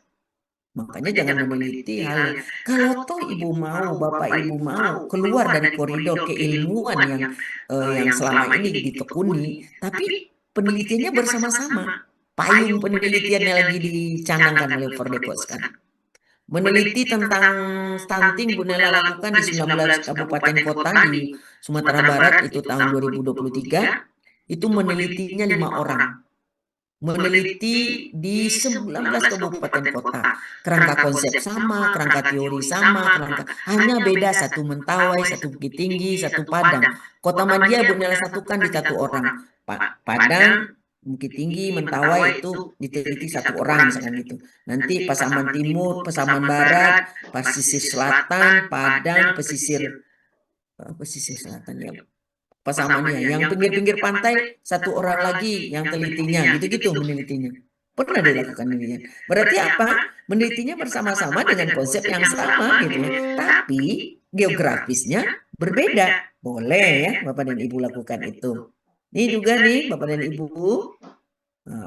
Makanya jangan meneliti hal kalau toh Ibu mau, Bapak Ibu mau keluar dari koridor keilmuan yang selama ini ditekuni, tapi penelitiannya bersama-sama. Payung penelitiannya lagi dicanangkan oleh Fordeko sekarang. Meneliti tentang stunting Bu Nela lakukan di 19 kabupaten kota di Sumatera Barat itu tahun 2023. Itu menelitinya 5 orang. Meneliti di 19 kabupaten kota. Kerangka konsep sama, kerangka teori sama, hanya beda satu Mentawai, satu Bukit Tinggi, satu Padang. Kota Madia Bu Nela satukan di 1 orang. Padang, Bukit Tinggi, Mentawai itu diteliti 1 orang misalkan gitu. Nanti Pasaman Timur, Pasaman Barat, pesisir selatan, Padang, pesisir selatan ya. Pasamannya, yang pinggir-pinggir pantai 1 orang lagi yang telitinya, gitu-gitu menelitinya. Pernah dilakukan demikian. Berarti apa? Menelitinya bersama-sama dengan konsep yang sama gitu ya. Tapi geografisnya berbeda. Boleh ya Bapak dan Ibu lakukan itu. Ini juga nih Bapak dan Ibu,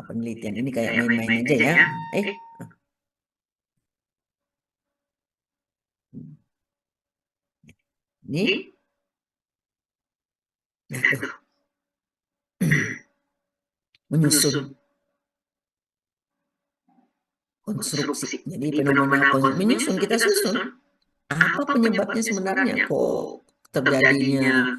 penelitian ini kayak main-main aja ya. Ini, nah tuh, menyusun konstruksi. Jadi fenomena menyusun, kita susun. Apa penyebabnya sebenarnya kok terjadinya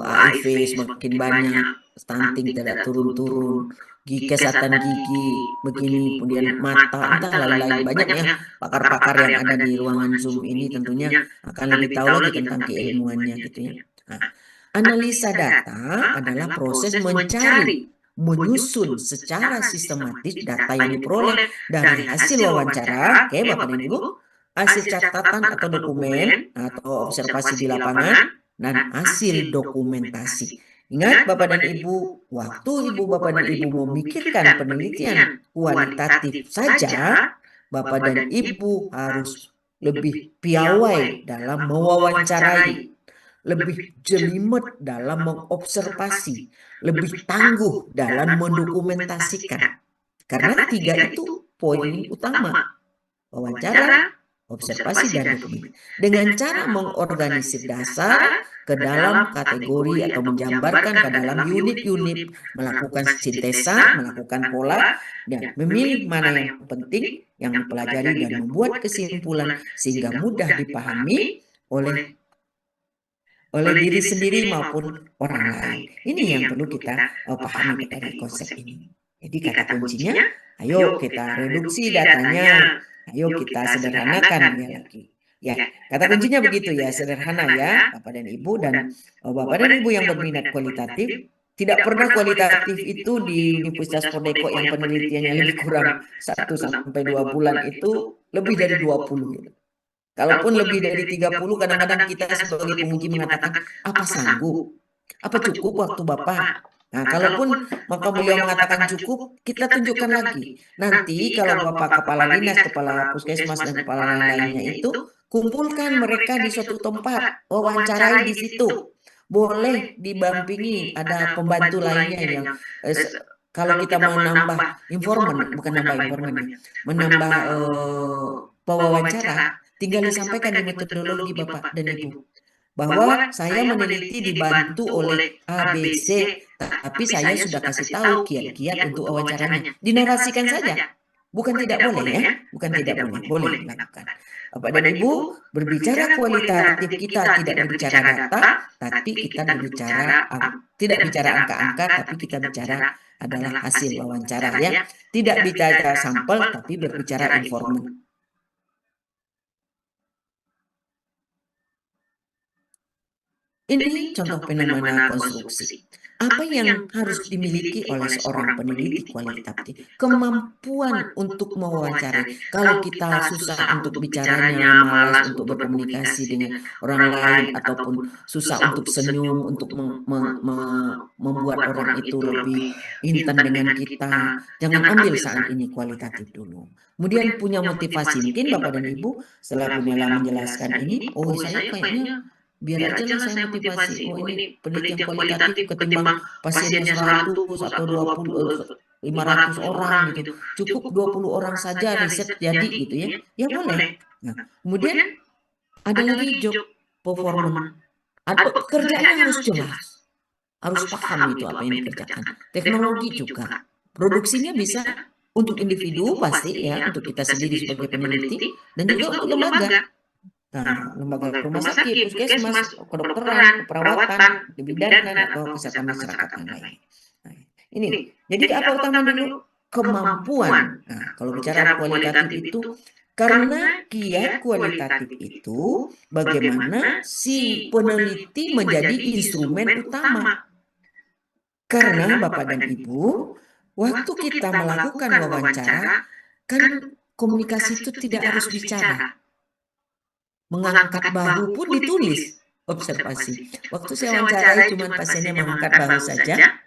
HIV semakin banyak, stunting tidak turun-turun, kesehatan gigi begini, kemudian mata, entah lain-lain banyak ya pakar-pakar yang ada di ruangan Zoom ini tentunya akan lebih tahu lagi tentang keilmuannya gitu ya. Nah, analisa data adalah proses mencari, menyusun secara sistematis data yang diperoleh dari hasil wawancara, oke Bapak dan Ibu, hasil catatan atau dokumen atau observasi di lapangan, dan hasil dokumentasi. Ingat Bapak dan Ibu, waktu Ibu Bapak dan Ibu memikirkan penelitian kualitatif saja, Bapak dan Ibu harus lebih piawai dalam mewawancarai, lebih jelimet dalam mengobservasi, lebih tangguh dalam mendokumentasikan. Karena tiga itu poin utama: wawancara, observasi, dan dokumen. Dengan cara mengorganisir dasar ke dalam kategori atau menjabarkan ke dalam unit-unit, melakukan sintesa, melakukan pola, dan memilih mana yang penting yang dipelajari dan membuat kesimpulan sehingga mudah dipahami oleh diri sendiri maupun orang lain. Ini yang perlu kita pahami dari konsep ini. Jadi kata kuncinya, ayo kita reduksi datanya, ayo kita sederhanakan dia lagi. Ya, kata kuncinya begitu ya, sederhana ya, Bapak dan Ibu, dan Bapak dan Ibu yang berminat kualitatif, tidak pernah kualitatif itu di Universitas Prodeko yang penelitiannya lebih kurang 1 sampai 2 bulan itu lebih dari 20 gitu. Kalaupun lebih dari 30, kadang-kadang kita sebagai penguji mengatakan, apa sanggup? Apa cukup waktu Bapak? Nah, kalaupun maka beliau mengatakan cukup, kita tunjukkan lagi. Nanti kalau Bapak kepala dinas, kepala puskesmas, dan kepala lain-lainnya itu, kumpulkan mereka di suatu tempat, wawancarai di situ. Boleh dibampingi, ada pembantu lainnya yang kalau kita menambah informan, bukan nambah informan ya, menambah pewawancara, tinggal disampaikan di metodologi Bapak dan Ibu bahwa saya meneliti dibantu oleh A, B, C, tapi saya sudah kasih tahu kiat-kiat untuk wawancaranya. Dinarasikan saja. Bukan tidak boleh ya, bukan tidak boleh, boleh dilakukan. Bapak dan Ibu, berbicara kualitatif kita tidak berbicara data, tapi kita berbicara tidak bicara angka-angka, tapi kita bicara adalah hasil wawancara ya. Tidak bicara sampel, tapi berbicara informan. Ini contoh fenomena konstruksi. Apa yang harus dimiliki oleh seorang peneliti kualitatif? Kemampuan untuk mewawancarai. Kalau kita susah untuk bicaranya, malas untuk berkomunikasi dengan orang lain, ataupun susah untuk senyum, untuk membuat orang itu lebih intan dengan kita, jangan ambil saat ini kualitatif dulu. Kemudian punya motivasi. Mungkin Bapak dan Ibu setelah Bu Nela menjelaskan ini, oh saya kayaknya biar aja lah saya motivasi, oh ini penelitian kualitatif ketimbang pasiennya 100 atau 20, 500 orang gitu, cukup 20 orang saja riset jadi gitu ya, ya boleh. Nah, kemudian ada lagi job performance, ada pekerjaannya harus jelas, harus paham itu apa yang dikerjakan. Teknologi juga, produksinya bisa untuk individu pasti ya, untuk kita sendiri sebagai peneliti, dan juga untuk lembaga. Nah, lembaga rumah sakit, puskesmas, kedokteran, keperawatan, kebidanan, atau kesehatan masyarakat yang lain. Nah, ini, jadi apa utama dulu? Kemampuan. Nah, kalau bicara kualitatif itu, karena kiat kualitatif itu bagaimana si peneliti menjadi instrumen utama. Karena Bapak dan Ibu, waktu kita melakukan wawancara, kan komunikasi itu tidak harus bicara. Mengangkat bahu pun ditulis observasi. Waktu saya wawancarai cuma pasiennya mengangkat bahu saja,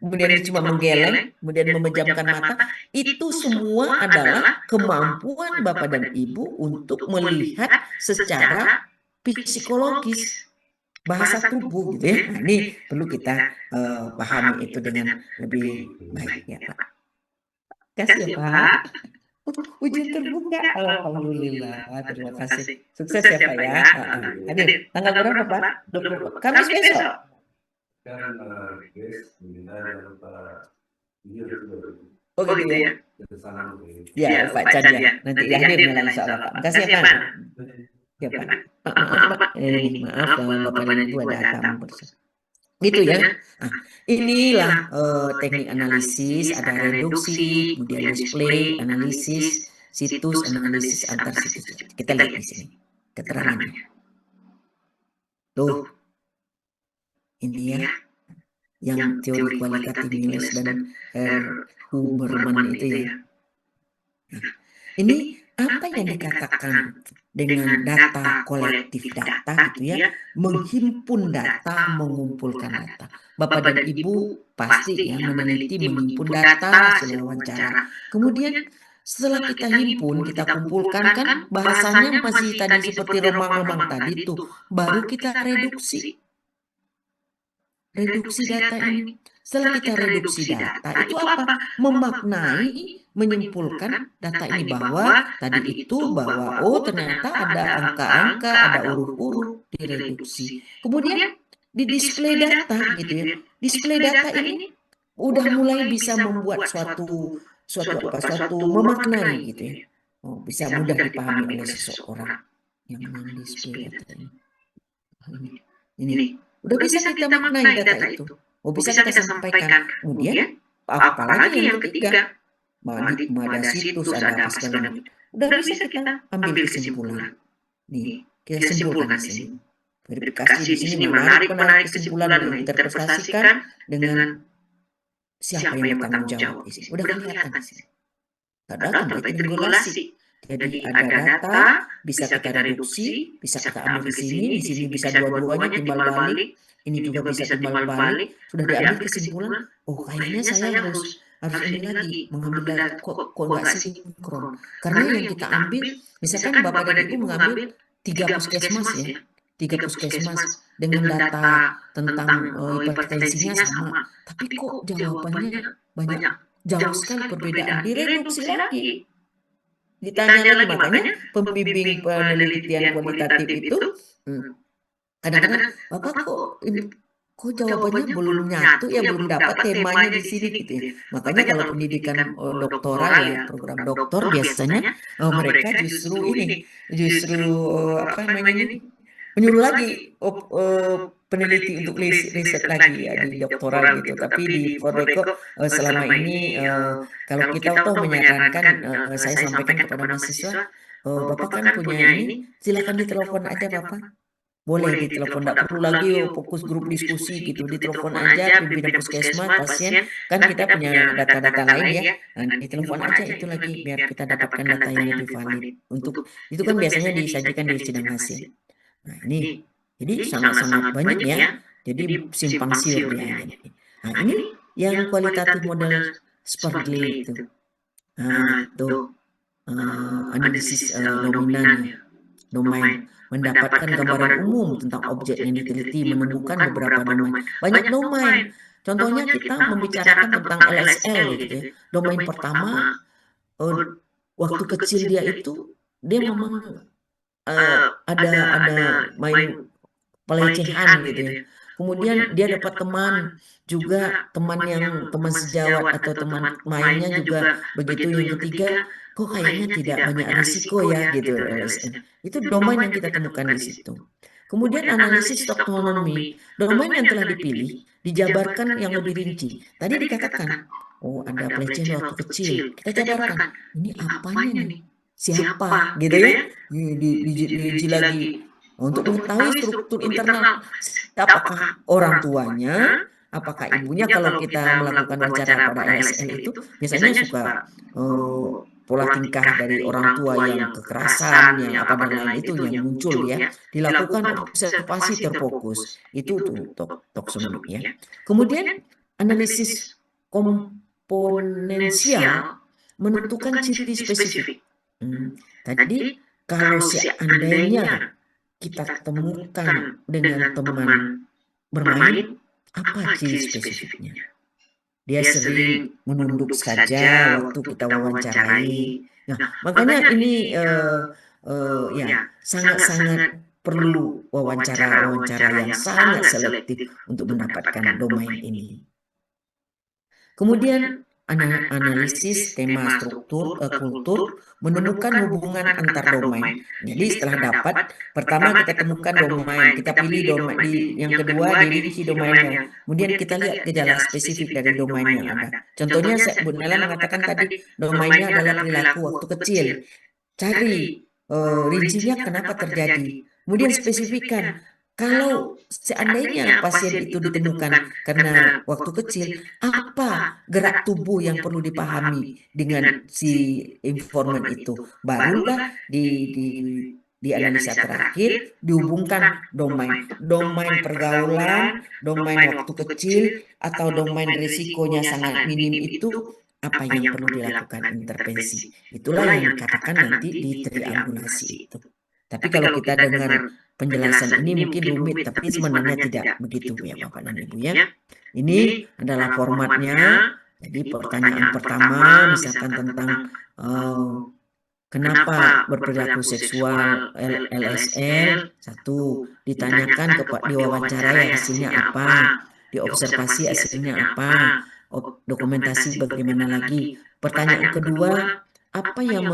kemudian cuma menggeleng, kemudian memejamkan mata, itu semua adalah kemampuan Bapak dan Ibu untuk melihat secara psikologis. bahasa tubuh gitu ya. Nah, ini perlu kita pahami itu dengan lebih baik ya Pak. Kasih ya Pak. Ujian terbuka. Alhamdulillah. Terima kasih. Sukses ya Pak ya. Hadir. Tanggal berapa Pak? 24. Kamis besok. Oh gitu ya. Ya Pak Chan ya. Nanti hadir malah insya Allah Pak. Makasih ya Pak. Ya Pak. Maaf Pak. Maaf Bapak dan Ibu ada tamu bersama. Gitu ya. Nah, inilah teknik analisis, ada reduksi, kemudian display, analisis, situs, analisis antar situs. Kita lihat di sini keterangannya. Tuh, ini ya, yang teori kualitatif Niels dan Huberman itu ya. Nah, ini apa yang dikatakan dengan data kolektif data gitu ya, menghimpun data, mengumpulkan data. Bapak dan Ibu pasti ya meneliti, menghimpun data hasil wawancara. Kemudian setelah kita himpun, kita kumpulkan kan bahasanya masih tadi seperti remang-remang tadi tuh, baru kita reduksi. Reduksi data ini. Setelah kita reduksi data itu apa? Memaknai, menyimpulkan data ini bahwa tadi itu bahwa oh ternyata ada angka-angka, ada huruf-huruf direduksi. Kemudian di display data gitu ya. Display data ini udah mulai bisa membuat suatu memaknai gitu ya. Oh, bisa mudah dipahami oleh seseorang yang display data ini. Ini udah bisa kita maknai data itu. Oh bisa kita sampaikan. Kemudian apalagi yang ketiga, ada situs, ada apa segala macam. Udah bisa kita ambil kesimpulan. Nih, kita simpulkan di sini. Verifikasi di sini menarik kesimpulan, menginterpretasikan dengan siapa yang bertanggung jawab di sini. Udah kelihatan di sini. Padahal tanpa itu regulasi. Jadi ada data, bisa kita reduksi, bisa kita ambil di sini bisa dua-duanya timbal balik, ini juga bisa timbal balik, sudah diambil kesimpulan, oh kayaknya saya harus ini lagi mengambil data kok nggak sinkron. Karena yang kita ambil, misalkan Bapak dan Ibu mengambil 3 puskesmas ya, 3 puskesmas dengan data tentang hipertensinya sama, tapi kok jawabannya banyak jauh sekali perbedaan, direduksi lagi. Ditanya lagi, makanya pembimbing penelitian kualitatif itu kadang-kadang Bapak kok jawabannya belum nyatu ya, belum dapat temanya di sini gitu ya. Makanya kalau pendidikan doktoral ya, program doktor biasanya mereka justru apa namanya ini, menyuruh lagi peneliti untuk riset lagi ya di doktoral gitu. Tapi di Fordeko selama ini kalau kita tuh menyarankan, saya sampaikan kepada mahasiswa, Bapak kan punya ini, silakan ditelepon aja Bapak. Boleh ditelepon, tidak perlu lagi fokus grup diskusi gitu, ditelepon aja pimpinan puskesmas, pasien, kan kita punya data-data lain ya, ditelepon aja itu lagi biar kita dapatkan data yang lebih valid. Untuk itu kan biasanya disajikan di sidang hasil. Nah ini, jadi sangat-sangat banyak ya, jadi simpang siur dia. Nah ini yang kualitatif model Spergli itu. Nah tuh analisis dominan ya, domain, mendapatkan gambaran umum tentang objek yang diteliti, menemukan beberapa domain. Banyak domain. Contohnya kita membicarakan tentang LSL gitu ya. Domain pertama, waktu kecil dia itu dia memang ada main pelecehan gitu ya. Kemudian dia dapat teman juga, teman sejawat atau teman mainnya juga begitu. Yang ketiga, kok kayaknya tidak banyak risiko ya gitu LSN. Itu domain yang kita temukan di situ. Kemudian analisis taksonomi, domain yang telah dipilih dijabarkan yang lebih rinci. Tadi dikatakan, oh ada pelecehan waktu kecil. Kita jabarkan, ini apanya nih? Siapa gitu ya? Diuji lagi. Untuk mengetahui struktur internal, apakah orang tuanya, apakah ibunya, kalau kita melakukan wawancara pada LSL itu biasanya suka pola tingkah dari orang tua yang kekerasan, yang apa dan lain itu yang muncul ya, dilakukan observasi terfokus, itu tuh taksonomi ya. Kemudian analisis komponensial menentukan ciri spesifik. Tadi kalau seandainya kita temukan dengan teman bermain, apa ciri spesifiknya? Dia sering menunduk saja waktu kita wawancarai. Nah, makanya ini ya sangat-sangat perlu wawancara yang sangat selektif untuk mendapatkan domain ini. Kemudian analisis tema struktur kultur, menemukan hubungan antar domain. Jadi setelah dapat, pertama kita temukan domain, kita pilih domain yang kedua dirinci domainnya. Kemudian kita lihat gejala spesifik dari domain yang ada. Contohnya Bu Nela mengatakan tadi domainnya adalah perilaku waktu kecil. Cari rincinya kenapa terjadi. Kemudian spesifikkan kalau seandainya pasien itu ditemukan karena waktu kecil, apa gerak tubuh yang perlu dipahami dengan si informan itu? Barulah di analisa terakhir dihubungkan domain pergaulan, domain waktu kecil, atau domain risikonya sangat minim itu apa yang perlu dilakukan intervensi. Itulah yang dikatakan nanti di triangulasi itu. Tapi kalau kita dengar penjelasan ini mungkin rumit, tapi sebenarnya tidak begitu ya Bapak dan Ibu ya. Ini adalah formatnya. Jadi pertanyaan pertama misalkan tentang kenapa berperilaku seksual LSL, satu ditanyakan kepada diwawancarai hasilnya apa, diobservasi hasilnya apa, dokumentasi bagaimana lagi. Pertanyaan kedua, apa yang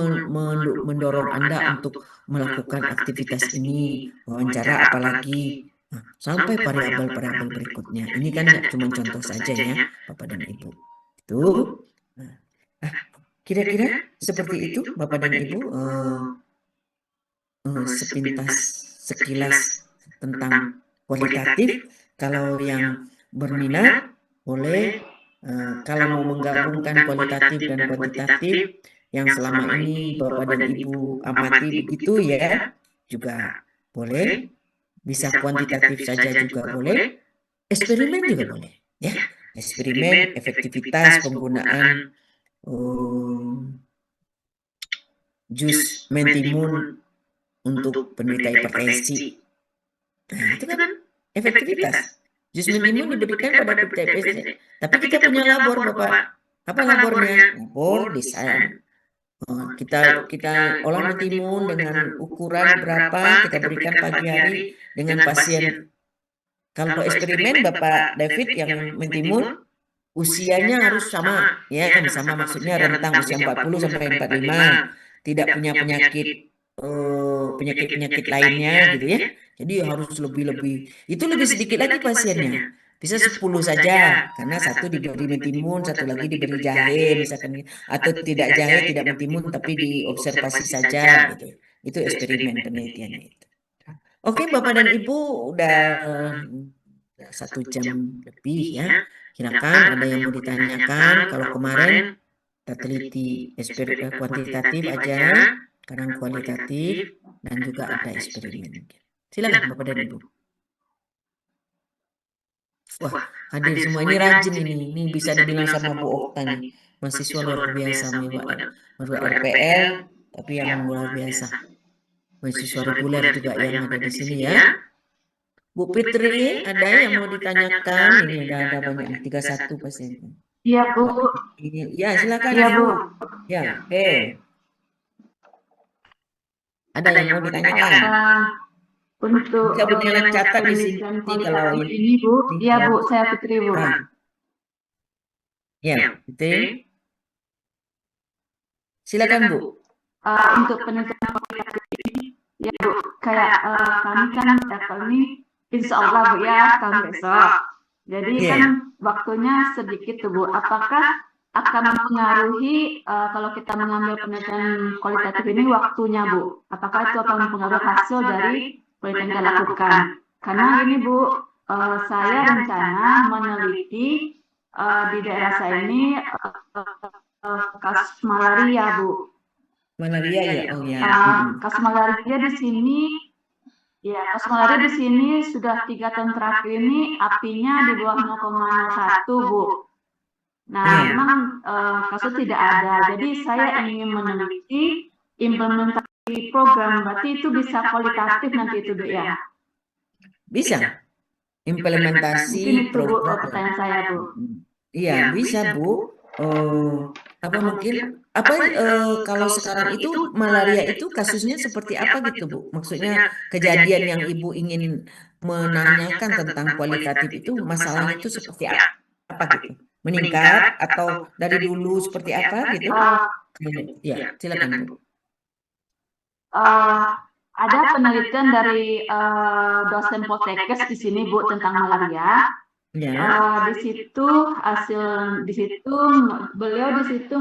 mendorong Anda untuk melakukan aktivitas ini, wawancara apalagi. Nah, sampai variabel-variabel berikutnya. Ini kan cuma contoh saja ya, Bapak dan Ibu. Itu. Nah, kira-kira seperti itu, Bapak dan Ibu, sepintas, sekilas tentang kualitatif. Kalau yang berminat, boleh. Kalau mau menggabungkan kualitatif dan kuantitatif, yang selama ini Bapak dan Ibu amati begitu ya, juga boleh. Bisa kuantitatif saja juga boleh. Eksperimen juga boleh. Ya, eksperimen efektivitas penggunaan jus mentimun untuk penderita hipertensi. Nah, itu kan efektivitas. Jus mentimun diberikan pada penderita hipertensi. Tapi kita punya labor, Bapak. Apa labornya? Labor desain. Kita olah mentimun dengan ukuran berapa, kita berikan pagi hari dengan pasien. Kalau eksperimen Bapak David yang mentimun, usianya harus sama, ya, sama maksudnya rentang usia 40 sampai 45, tidak punya penyakit lainnya gitu ya. Jadi harus lebih-lebih. Itu lebih sedikit lagi pasiennya. Bisa 10 saja, karena satu diberi mentimun, satu lagi diberi jahe misalkan, atau tidak jahe, tidak mentimun tapi diobservasi saja gitu. Itu eksperimen penelitian itu. Oke, Bapak dan Ibu udah 1 jam lebih ya. Silakan ada yang mau ditanyakan. Kalau kemarin kita teliti kuantitatif aja, sekarang kualitatif dan juga ada eksperimen. Silakan Bapak dan Ibu. Wah, hadir semua ini rajin ini bisa dibilang sama Bu Okta nih. Mahasiswa luar biasa membuat RPL, tapi yang luar biasa. Mahasiswa reguler juga yang ada di sini ya. Bu Fitri, ada yang mau ditanyakan? Ini udah ada banyak 31 pasti. Iya, Bu. Ya, silakan Iya, Bu. Ya, oke. Ada yang mau ditanyakan? Untuk Bisa Bu Nela catat di sini kalau ini, Bu. Iya, Bu. Saya Fitri, Bu. Ya, Fitri. Silakan, Bu. Untuk penelitian kualitatif ini, ya Bu, kayak kami kan level ini, insya Allah Bu ya, tahun besok. Jadi kan waktunya sedikit tuh Bu. Apakah akan mempengaruhi kalau kita mengambil penelitian kualitatif ini waktunya Bu? Apakah itu akan mempengaruhi hasil dari penelitian yang kita lakukan? Karena ini Bu, saya rencana meneliti di daerah saya ini kasus malaria Bu. Malaria ya, oh ya. Kasus malaria di sini, ya kasus malaria di sini sudah 3 tahun terakhir ini apinya di bawah 0,01 Bu. Nah, memang kasus tidak ada. Jadi saya ingin meneliti implementasi program, berarti itu bisa kualitatif nanti itu Bu ya. Bisa implementasi Mungkin itu Bu program. pertanyaan saya Bu. Iya, bisa Bu. Apa mungkin kalau sekarang itu malaria itu kasusnya seperti apa gitu Bu? Maksudnya kejadian yang Ibu ingin menanyakan tentang kualitatif itu masalahnya itu seperti apa gitu? Meningkat atau dari dulu seperti apa gitu? Ya, silakan Bu. Ada penelitian dari dosen Poltekkes di sini Bu tentang malaria. Ya. Di situ beliau di situ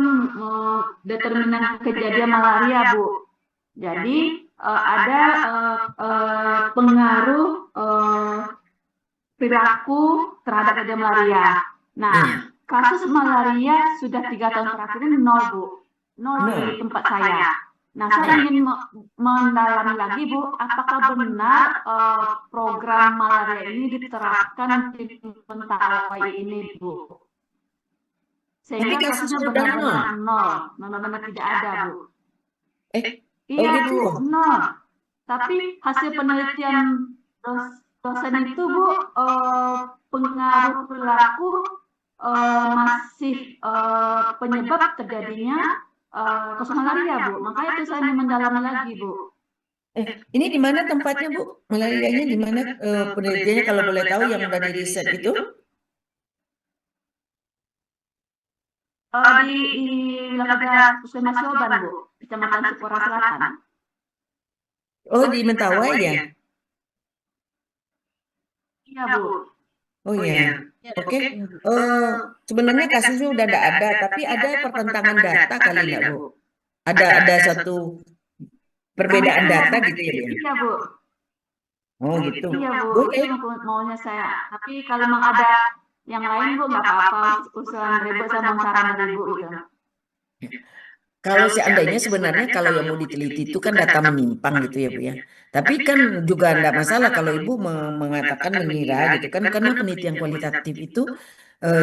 determinan kejadian malaria Bu. Jadi ada pengaruh perilaku terhadap kejadian malaria. Nah, kasus malaria sudah 3 tahun terakhir ini nol Bu, nol di tempat saya. Nah, saya ingin mendalami lagi Bu, apakah benar program malaria ini diterapkan di Mentawai ini Bu? Sehingga kasusnya benar-benar nol, benar-benar tidak ada Bu. Iya Bu, nol. Tapi hasil penelitian dosen itu Bu, pengaruh perilaku masih penyebab terjadinya kasus malaria Bu. Makanya itu saya ingin mendalami lagi Bu. Ini di mana tempatnya Bu? Malarianya di mana penelitiannya kalau boleh tahu yang udah di riset itu? Di wilayah Puskesmas Yoban Bu, Kecamatan Sipora Selatan. Oh, di Mentawai ya? Iya Bu. Oh iya, oke. Sebenarnya kasusnya udah ada, tapi ada pertentangan data kali nggak Bu? Ada satu perbedaan data gitu ya Bu? Iya Bu. Oh gitu. Iya Bu, Boleh. itu maunya saya. Tapi kalau memang ada yang lain Bu, nggak apa-apa. Usulan Rebo sama saran Rebo gitu. Kalau seandainya sebenarnya kalau yang mau diteliti itu kan data menyimpang gitu ya Bu ya. Tapi kan juga enggak masalah kalau Ibu mengatakan mengira gitu kan karena penelitian kualitatif itu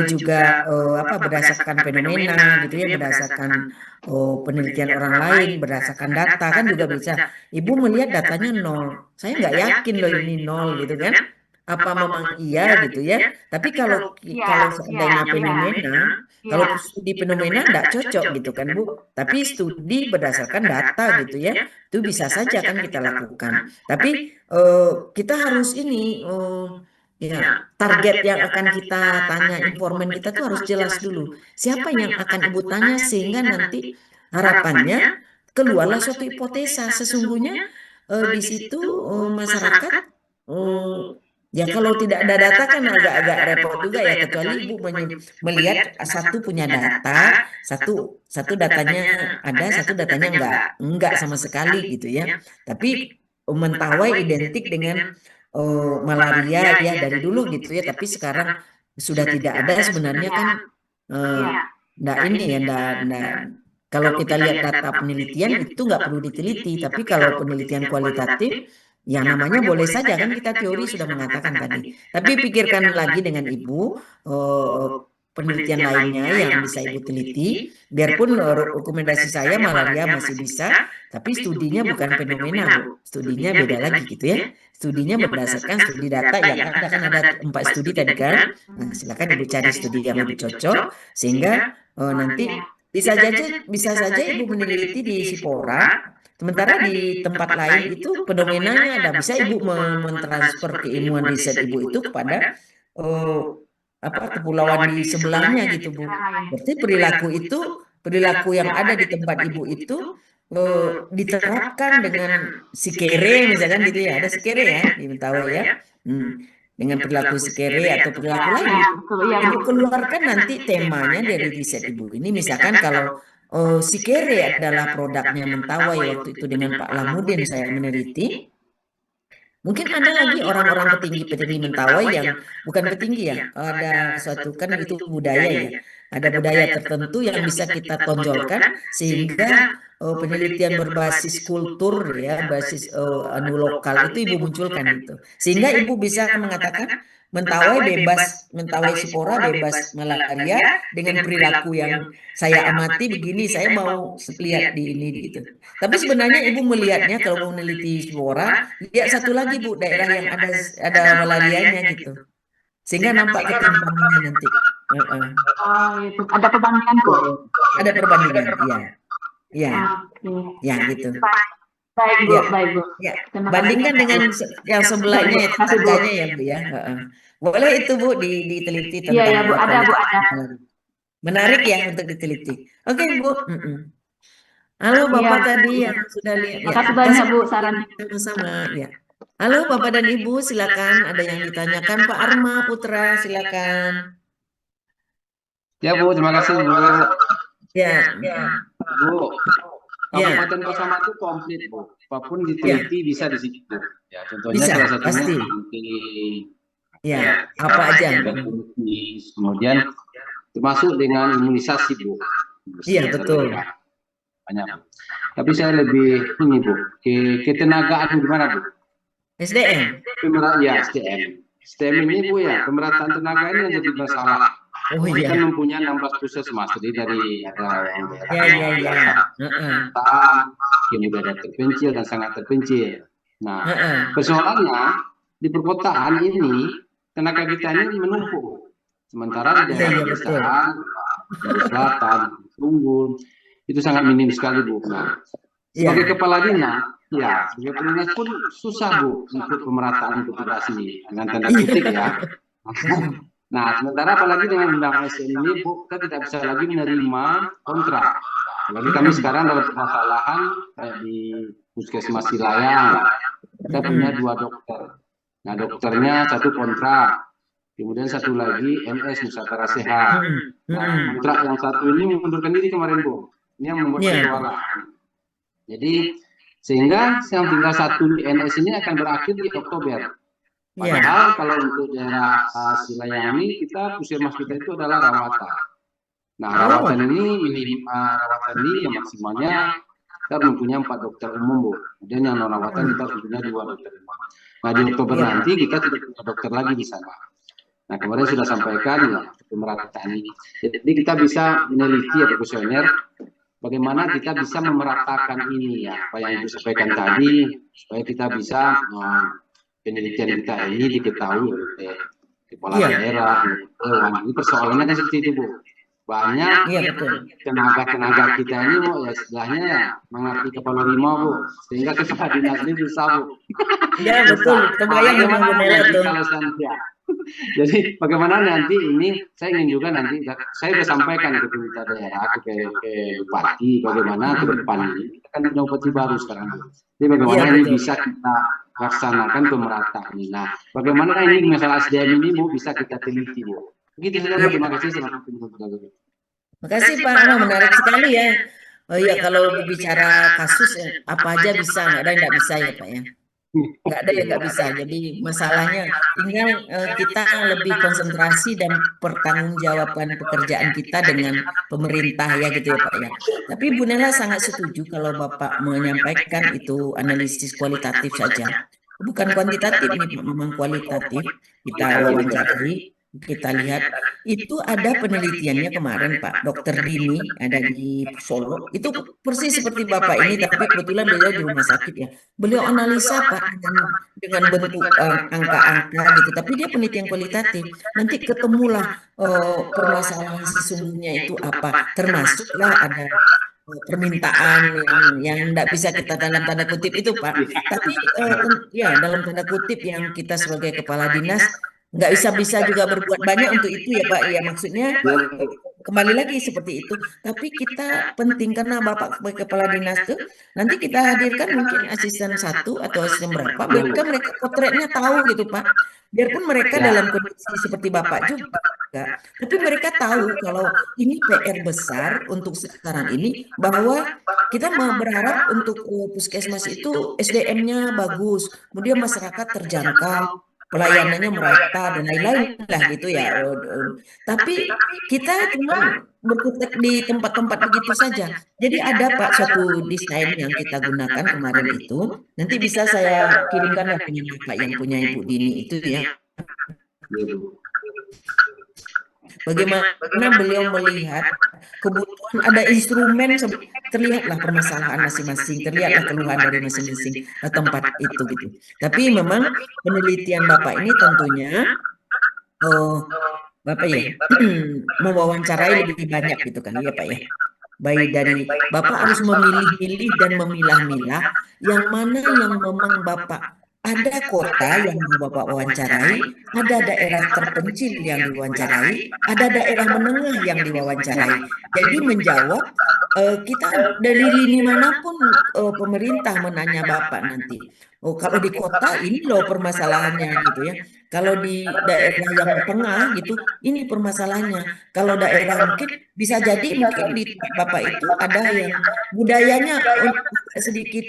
juga apa berdasarkan fenomena gitu ya, berdasarkan penelitian orang lain, berdasarkan data kan juga bisa. Ibu melihat datanya nol. Saya nggak yakin loh ini nol gitu kan. Apa memang iya gitu ya. Tapi kalau seandainya fenomena, kalau studi fenomena enggak cocok gitu kan Bu. Tapi studi berdasarkan data gitu ya, itu bisa saja kan kita lakukan. Tapi kita harus ini ya target yang akan kita tanya informan kita tuh harus jelas dulu. Siapa yang akan Ibu tanya sehingga nanti harapannya keluarlah suatu hipotesa. Sesungguhnya di situ masyarakat ya kalau tidak ada data kan agak-agak repot juga ya kecuali Ibu melihat satu punya data, satu datanya ada, satu datanya enggak sama sekali gitu ya. Tapi Mentawai identik dengan malaria ya dari dulu gitu ya, tapi sekarang sudah tidak ada sebenarnya kan enggak ini ya enggak. Kalau kita lihat data penelitian itu nggak perlu diteliti, tapi kalau penelitian kualitatif ya namanya boleh saja kan kita teori sudah mengatakan tadi. Tapi pikirkan lagi dengan Ibu penelitian lainnya yang bisa Ibu teliti, biarpun rekomendasi saya malaria masih bisa, tapi studinya bukan fenomena Bu, studinya beda lagi gitu ya. Studinya berdasarkan studi data yang ada kan ada 4 studi tadi kan. Nah, silakan Ibu cari studi yang lebih cocok sehingga nanti bisa saja Ibu meneliti di Sipora, sementara di tempat lain itu fenomenanya ada. Bisa Ibu mentransfer keilmuan riset Ibu itu kepada kepulauan di sebelahnya gitu Bu. Berarti perilaku yang ada di tempat Ibu itu diterapkan dengan si kere misalkan gitu ya. Ada si kere ya di Mentawai ya. Dengan perilaku si kere atau perilaku lain. Ibu keluarkan nanti temanya dari riset Ibu ini. Misalkan kalau si kere adalah produknya Mentawai waktu itu dengan Pak Lamudin saya meneliti. Mungkin ada lagi orang-orang petinggi-petinggi Mentawai yang bukan petinggi ya, ada suatu kan itu budaya ya. ada budaya tertentu yang bisa kita tonjolkan sehingga penelitian berbasis kultur ya, basis anu lokal itu ibu munculkan gitu. Sehingga ibu bisa mengatakan mentawai spora bebas malaria dengan perilaku yang saya amati begini, saya mau lihat di ini gitu. Tapi sebenarnya ibu melihatnya kalau mau meneliti spora, lihat satu lagi Bu, daerah yang ada malarianya gitu. Sehingga nampak ketimpangannya nanti. Heeh. Oh, itu ada perbandingan, Bu. Ada perbandingan, iya. Iya, Oke. ya gitu. Baik, Bu, Ya, baik, Bu. ya. Terima kasih Bandingkan banyak, dengan Bu. yang Baik, sebelahnya Bu. ya, Terima kasih, Bu. tetangganya ya Bu ya. Heeh. Boleh itu Bu diteliti Iya, tentang ya, Bu. Ada, Bu, kualitas ada. malaria. Menarik ya untuk diteliti. Oke Bu. Mm-mm. Halo Iya, Bapak Bu. tadi Iya. yang sudah lihat ya. Makasih banyak, Kasih Bu, sarannya. sama-sama ya. Halo Bapak dan Ibu, silakan ada yang ditanyakan Pak Arma Putra, silakan. Ya Bu, terima kasih Bu. Ya, Bu, ya, Kabupaten Kosama itu komplit Bu. Apapun ya, diteliti bisa di situ. Ya, contohnya bisa, salah satunya pasti. di Ya, apa aja? tuberkulosis, kemudian termasuk dengan imunisasi Bu. Iya, betul. Banyak. Tapi saya lebih ini Bu, ketenagaan gimana Bu? SDM. Ya, SDM. SDM ini Bu ya, pemerataan tenaga ini yang jadi masalah. Oh Kita iya. mempunyai 16 puskesmas, jadi dari ada yang Ya. Heeh. kemudian ada terpencil dan sangat terpencil. Nah, Heeh. persoalannya di perkotaan ini tenaga kita ini menumpuk. Sementara di daerah betul. pedesaan, di selatan, Tunggul, itu sangat minim sekali Bu. Nah, sebagai kepala dinas, ya, sebagai kepala dinas pun susah Bu untuk pemerataan petugas ini dengan tanda kutip ya. Nah, sementara apalagi dengan undang ASN ini, Bu, kita tidak bisa lagi menerima kontrak. Apalagi kami sekarang dalam permasalahan kayak di Puskesmas Silayang, kita punya 2 dokter. Nah, dokternya 1 kontrak, kemudian 1 lagi MS Nusantara Sehat. Nah, kontrak yang 1 ini mengundurkan diri kemarin, Bu. Ini yang membuat persoalan. Jadi, sehingga yang tinggal 1 di NS ini akan berakhir di Oktober. Padahal kalau untuk daerah Silayang ini puskesmas kita itu adalah rawatan. Nah, rawatan ini yang maksimalnya kita mempunyai 4 dokter umum Bu. Kemudian yang non rawatan kita punya 2 dokter umum. Nah, di Oktober nanti kita tidak punya dokter lagi di sana. Nah, kemarin sudah sampaikan ya pemerataan ini. Jadi kita bisa meneliti ya kuesioner bagaimana kita bisa memeratakan ini ya apa yang Ibu sampaikan tadi supaya kita bisa penelitian kita ini diketahui oleh kepala daerah, ini persoalannya kan seperti itu Bu. Banyak tenaga kita ini Bu, ya istilahnya ya mengerti kepala lima Bu, sehingga kepala dinas ini susah Bu. Ya betul, kebayang memang benar tuh. Jadi bagaimana nanti ini saya ingin juga nanti saya sudah sampaikan ke pemerintah daerah ke bupati bagaimana ke depan ini kita kan punya bupati baru sekarang. Jadi bagaimana ini bisa kita laksanakan pemerataan ini. Nah, bagaimana ini masalah SDM ini Bu bisa kita teliti Bu. Begitu saja. Terima kasih. Terima kasih Pak Ana, menarik sekali ya. Oh iya, kalau bicara kasus apa aja bisa, nggak ada yang nggak bisa ya Pak ya. Nggak ada yang nggak bisa. Jadi masalahnya tinggal kita lebih konsentrasi dan pertanggungjawaban pekerjaan kita dengan pemerintah ya gitu ya Pak ya. Tapi Bu Nela sangat setuju kalau Bapak menyampaikan itu analisis kualitatif saja. Bukan kuantitatif nih Pak, memang kualitatif. Kita wawancari, kita lihat itu ada penelitiannya kemarin Pak Dokter Dini ada di Solo itu persis seperti Bapak ini tapi kebetulan beliau di rumah sakit ya beliau analisa Pak dengan bentuk angka-angka gitu tapi dia penelitian kualitatif nanti ketemulah permasalahan sesungguhnya itu apa termasuklah ada permintaan yang tidak bisa kita dalam tanda kutip itu Pak tapi ya dalam tanda kutip yang kita sebagai kepala dinas nggak bisa juga berbuat banyak untuk itu ya Pak ya maksudnya kembali lagi seperti itu tapi kita penting karena Bapak sebagai kepala dinas tuh nanti kita hadirkan mungkin asisten 1 atau asisten berapa biarkan mereka potretnya tahu gitu Pak biarpun mereka dalam kondisi seperti Bapak juga tapi mereka tahu kalau ini PR besar untuk sekarang ini bahwa kita berharap untuk puskesmas itu SDM-nya bagus kemudian masyarakat terjangkau pelayanannya merata dan lain-lain lah gitu ya. Tapi kita cuma berkutat di tempat-tempat begitu saja. Jadi ada Pak suatu desain yang kita gunakan kemarin itu. Nanti bisa saya kirimkan ya dengan Bapak yang punya Ibu Dini itu ya. Ya, Bu. Bagaimana beliau melihat kebutuhan ada instrumen terlihatlah permasalahan masing-masing, terlihatlah keluhan dari masing-masing tempat itu gitu. Tapi memang penelitian Bapak ini tentunya Bapak ya mewawancarai lebih banyak gitu kan ya Pak ya. Baik dari Bapak harus memilih-milih dan memilah-milah yang mana yang memang Bapak ada kota yang mau Bapak wawancarai, ada daerah terpencil yang diwawancarai, ada daerah menengah yang diwawancarai. Jadi menjawab kita dari lini manapun pemerintah menanya Bapak nanti. Oh, kalau di kota ini loh permasalahannya gitu ya. Kalau di daerah yang tengah gitu, ini permasalahannya. Kalau daerah mungkin bisa jadi mungkin di tempat Bapak itu ada yang budayanya sedikit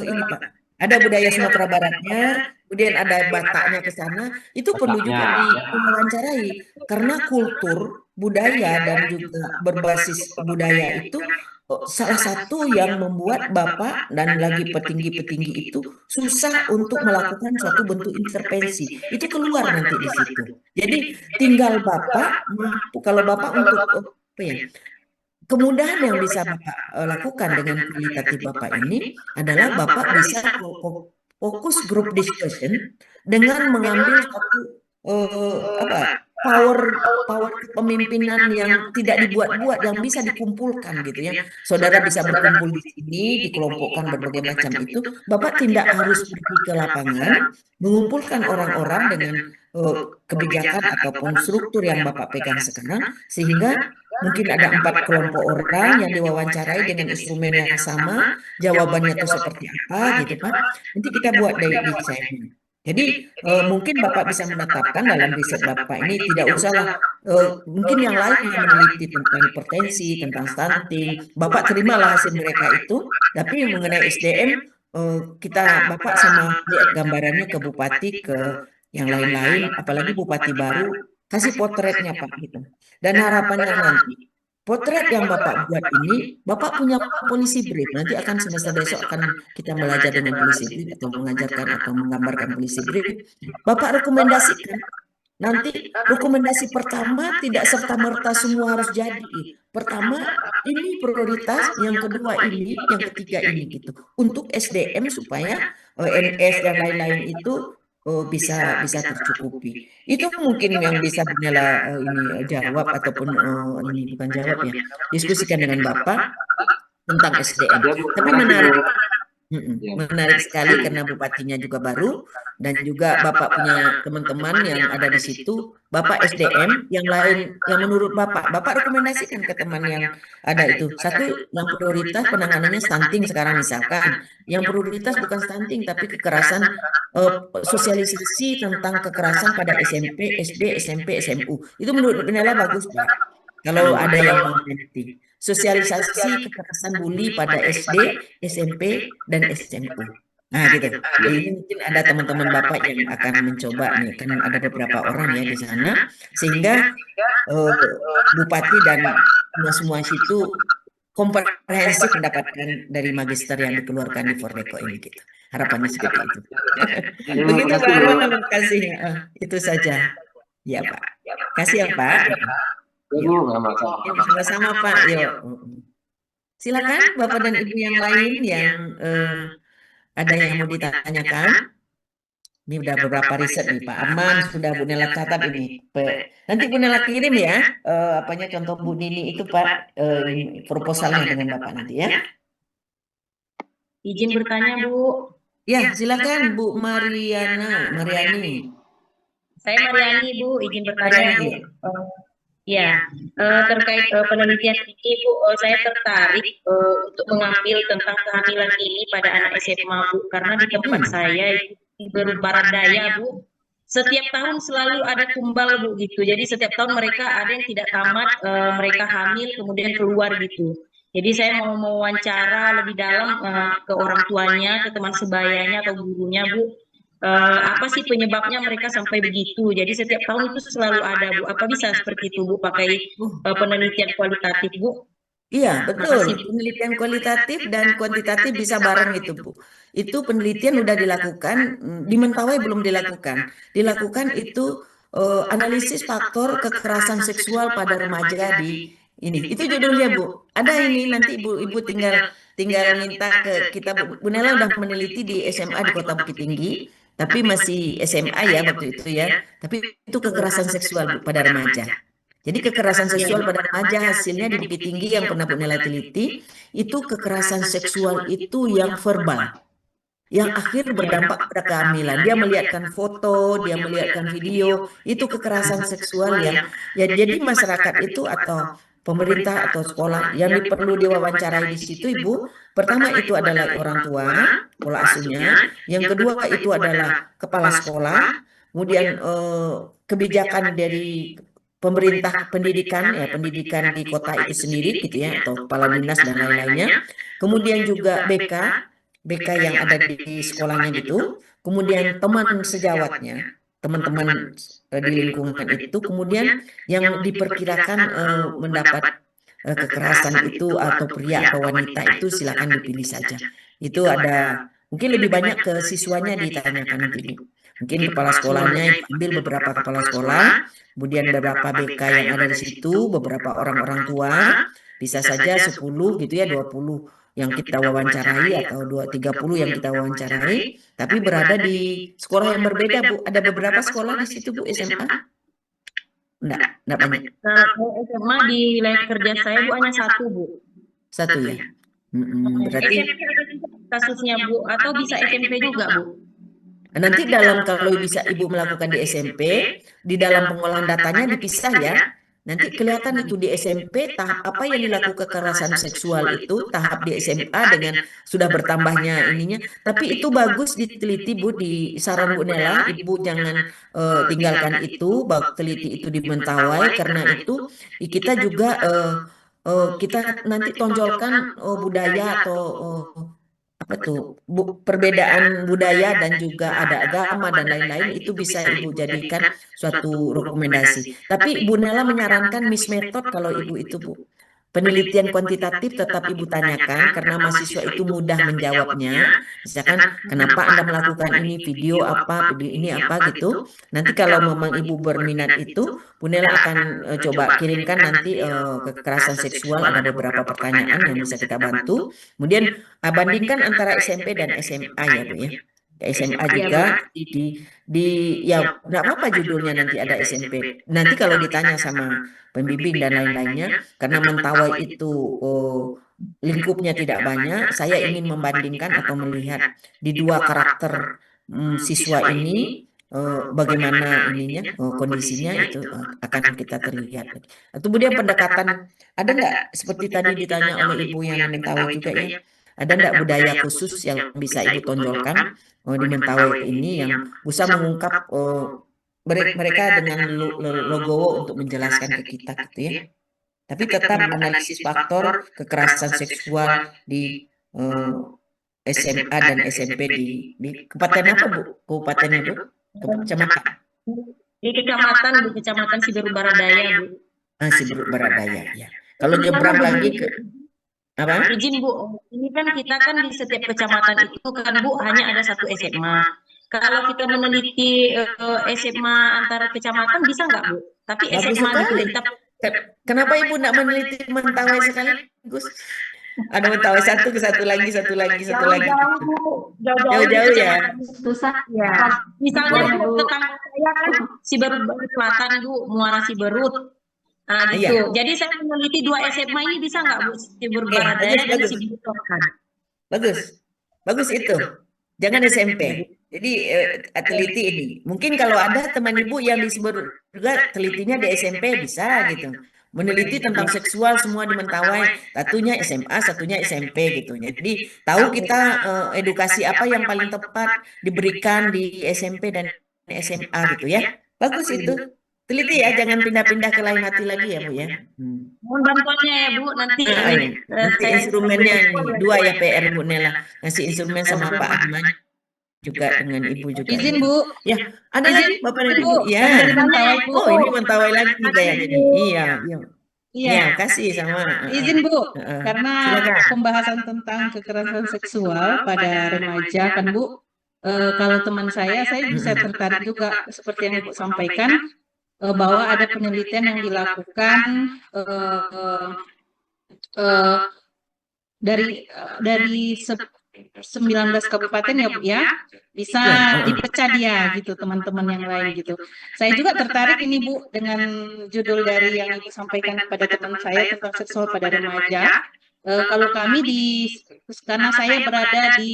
ini Pak. Ada budaya Sumatera Baratnya, kemudian ada Bataknya ke sana. Itu perlu juga diwawancarai karena kultur, budaya dan juga berbasis budaya itu salah satu yang membuat Bapak dan lagi petinggi-petinggi itu susah untuk melakukan suatu bentuk intervensi. Itu keluar nanti di situ. Jadi tinggal Bapak mampu kalau Bapak untuk apa ya? Kemudahan yang bisa Bapak lakukan dengan kualitatif Bapak ini adalah Bapak bisa fokus group discussion dengan mengambil satu apa power power kepemimpinan yang tidak dibuat-buat yang bisa dikumpulkan gitu ya. Saudara bisa berkumpul di sini, dikelompokkan berbagai macam itu. Bapak tidak harus pergi ke lapangan, mengumpulkan orang-orang dengan kebijakan ataupun struktur yang Bapak pegang sekarang, sehingga mungkin ada 4 kelompok orang yang diwawancarai dengan instrumen yang sama, jawabannya itu seperti apa gitu Pak. Nanti kita buat dari desainnya. Jadi mungkin Bapak bisa menetapkan dalam riset Bapak ini tidak usahlah mungkin yang lain yang meneliti tentang hipertensi, tentang stunting, Bapak terimalah hasil mereka itu, tapi mengenai SDM kita Bapak sama lihat gambarannya ke bupati ke yang lain-lain, apalagi bupati baru kasih potretnya Pak gitu. Dan harapannya nanti potret yang Bapak buat ini, Bapak punya polisi brief. Nanti akan semester besok akan kita belajar dengan polisi brief atau mengajarkan atau menggambarkan polisi brief. Bapak rekomendasikan. Nanti rekomendasi pertama tidak serta-merta semua harus jadi. Pertama ini prioritas, yang kedua ini, yang ketiga ini gitu. Untuk SDM supaya NS dan lain-lain itu bisa tercukupi. Itu mungkin yang bisa Bunela ini jawab ataupun ini bukan jawab ya. Diskusikan dengan Bapak tentang SDM. Tapi menarik. Menarik sekali karena bupatinya juga baru dan juga Bapak punya teman-teman yang ada di situ. Bapak SDM yang lain yang menurut Bapak rekomendasikan ke teman yang ada itu. Satu yang prioritas penanganannya stunting sekarang misalkan. Yang prioritas bukan stunting tapi kekerasan sosialisasi tentang kekerasan pada SMP, SD, SMP, SMU. Itu menurut Benela bagus Pak. Kalau ada yang mau meneliti. Sosialisasi kekerasan bully pada SD, SMP, dan SMU. Nah gitu. Jadi mungkin ada teman-teman Bapak yang akan mencoba nih, kan ada beberapa orang ya di sana, sehingga Bupati dan semua situ komprehensif mendapatkan dari magister yang dikeluarkan di Fordeko ini gitu. Harapannya seperti itu. Begitu Pak Arman, terima kasih. Itu saja. Ya Pak. Kasih ya Pak. Sama-sama Pak. Yuk. Silakan Bapak dan Ibu yang lain yang ada yang mau ditanyakan. Ini udah beberapa riset nih Pak Arman, sudah Bu Nela catat ini. Nanti Bu Nela kirim ya, apanya contoh Bu Nini itu Pak, proposalnya dengan Bapak nanti ya. Izin bertanya Bu. Ya silakan Bu Mariani. Saya Mariani Bu, izin bertanya Bu. Ya, terkait penelitian ini Bu, saya tertarik untuk mengambil tentang kehamilan ini pada anak SMA Bu, karena di tempat saya di Barat Daya Bu, setiap tahun selalu ada tumbal Bu gitu. Jadi setiap tahun mereka ada yang tidak tamat, mereka hamil kemudian keluar gitu. Jadi saya mau mewawancara lebih dalam ke orang tuanya, ke teman sebayanya atau gurunya Bu, apa sih penyebabnya mereka sampai begitu. Jadi setiap tahun itu selalu ada, Bu. Apa bisa seperti itu, Bu, pakai penelitian kualitatif, Bu? Iya, Makasih, betul. Bu. Penelitian kualitatif dan kuantitatif bisa bareng itu, Bu. Itu penelitian udah dilakukan, di Mentawai belum dilakukan. Dilakukan itu analisis faktor kekerasan seksual pada remaja di ini. Itu judulnya, Bu. Ada ini nanti Ibu tinggal tinggal minta ke kita. Bu Nela udah meneliti di SMA di Kota Bukit Tinggi, tapi masih SMA ya waktu itu ya. Tapi itu kekerasan seksual, Bu, pada remaja. Jadi kekerasan seksual pada remaja hasilnya di Bukit Tinggi yang pernah Bu Nela teliti, itu kekerasan seksual itu yang verbal, yang akhir berdampak pada kehamilan. Dia melihatkan foto, dia melihatkan video, itu kekerasan seksual yang ya jadi masyarakat itu atau pemerintah atau sekolah yang perlu diwawancarai di situ Ibu. Pertama itu adalah orang tua, pola asuhnya. Yang kedua itu adalah kepala sekolah, kemudian kebijakan dari pemerintah pendidikan ya pendidikan di kota itu sendiri gitu ya atau kepala dinas dan lain-lainnya. Kemudian juga BK yang ada di sekolahnya gitu, kemudian teman sejawatnya, teman-teman di lingkungan itu, kemudian yang diperkirakan mendapat kekerasan itu atau pria atau wanita itu silakan dipilih saja. Itu ada mungkin lebih banyak ke siswanya ditanyakan nanti Bu. Mungkin kepala sekolahnya ambil beberapa kepala sekolah, kemudian beberapa BK yang ada di situ, beberapa orang-orang tua, bisa saja 10 gitu ya 20 yang kita wawancarai atau 30 yang kita wawancarai, tapi berada di sekolah yang berbeda Bu. Ada beberapa sekolah di situ Bu SMA? Enggak banyak. Nah, kalau SMA di wilayah kerja saya, Bu, hanya satu, Bu. Satu ya. Berarti SMP ada juga kasusnya, Bu, atau bisa SMP juga, Bu? nanti kalau bisa Ibu melakukan di SMP, di dalam pengolahan datanya dipisah ya. Nanti kelihatan itu di SMP tahap apa yang dilakukan kekerasan seksual itu, tahap di SMA dengan sudah bertambahnya ininya. Tapi itu bagus diteliti Bu di saran Bu Nela, Ibu jangan tinggalkan itu, teliti itu di Mentawai karena itu kita juga kita nanti tonjolkan budaya atau apa tuh perbedaan budaya dan juga ada agama dan lain-lain itu bisa Ibu jadikan suatu rekomendasi. Tapi Bu Nela menyarankan Miss Method kalau Ibu itu Bu. Penelitian kuantitatif tetap Ibu tanyakan karena mahasiswa itu mudah menjawabnya. Misalkan kenapa Anda melakukan ini, video apa, video ini apa gitu. Nanti kalau memang Ibu berminat itu, Bu Nela akan coba kirimkan nanti kekerasan seksual ada beberapa pertanyaan yang bisa kita bantu. Kemudian bandingkan antara SMP dan SMA ya Bu ya. SMA juga ya nggak apa-apa judulnya nanti ada SMP. Nanti kalau ditanya sama pembimbing dan lain-lainnya, karena Mentawai itu lingkupnya tidak banyak, saya ingin membandingkan atau melihat di dua karakter siswa ini bagaimana ininya kondisinya itu akan kita terlihat. Kemudian pendekatan ada nggak seperti tadi ditanya oleh Ibu yang Mentawai juga ya? Ada nggak budaya khusus yang bisa Ibu tonjolkan di Mentawai ini yang bisa mengungkap mereka dengan logowo untuk menjelaskan ke kita gitu ya. Tapi tetap analisis faktor kekerasan seksual di SMA dan SMP di kabupaten apa Bu? Kabupatennya Bu? Kecamatan. Di Kecamatan Siberut Baradaya, Bu. Siberut Baradaya ya. Kalau nyebrang lagi ke apa? Izin Bu, ini kan kita kan di setiap kecamatan itu kan Bu hanya ada satu SMA. Kalau kita meneliti SMA antar kecamatan bisa nggak Bu? Tapi Bagus SMA sekali. gitu. Kenapa Ibu nak meneliti Mentawai sekaligus? Ada Mentawai satu ke satu lagi. Jauh-jauh ya. Susah Ya. Misalnya Bu, tetangga saya kan Siberut Selatan Bu, Muara Siberut. Nah, gitu. Iya. Jadi saya meneliti 2 SMA ini bisa nggak Bu? Siberut Baradaya dan Siberut Selatan. Bagus itu. Jangan SMP. Jadi teliti ini. Mungkin kalau ada teman Ibu yang disebut juga telitinya di SMP bisa gitu. Meneliti tentang seksual semua di Mentawai. Satunya SMA, satunya SMP gitu. Jadi tahu kita edukasi apa yang paling tepat diberikan di SMP dan SMA gitu ya. Bagus itu. Teliti ya, jangan pindah-pindah ke lain hati lagi ya Bu ya. Mohon bantuannya ya Bu, nanti Nanti instrumennya nih, 2 ya PR Bu Nela. Ngasih instrumen sama Pak Ahmad. juga dengan Ibu juga. Izin Bu, Ya, ada lagi Bapak dan Bu, Ibu. Ya. yang dari Mentawai Bu. Oh, ini Mentawai lagi kayaknya nih. Iya, iya. Iya, Iya, kasih sama. izin Bu, Heeh. karena Silakan. pembahasan tentang kekerasan seksual pada remaja kan Bu, kalau teman saya bisa tertarik juga seperti yang Ibu sampaikan, bahwa ada penelitian yang dilakukan eh, dari 19 kabupaten ya Bu ya, bisa dipecah dia gitu teman-teman yang lain gitu. Saya juga tertarik ini Bu dengan judul dari yang Ibu sampaikan kepada teman saya tentang seksual pada remaja. Kalau kami karena saya berada di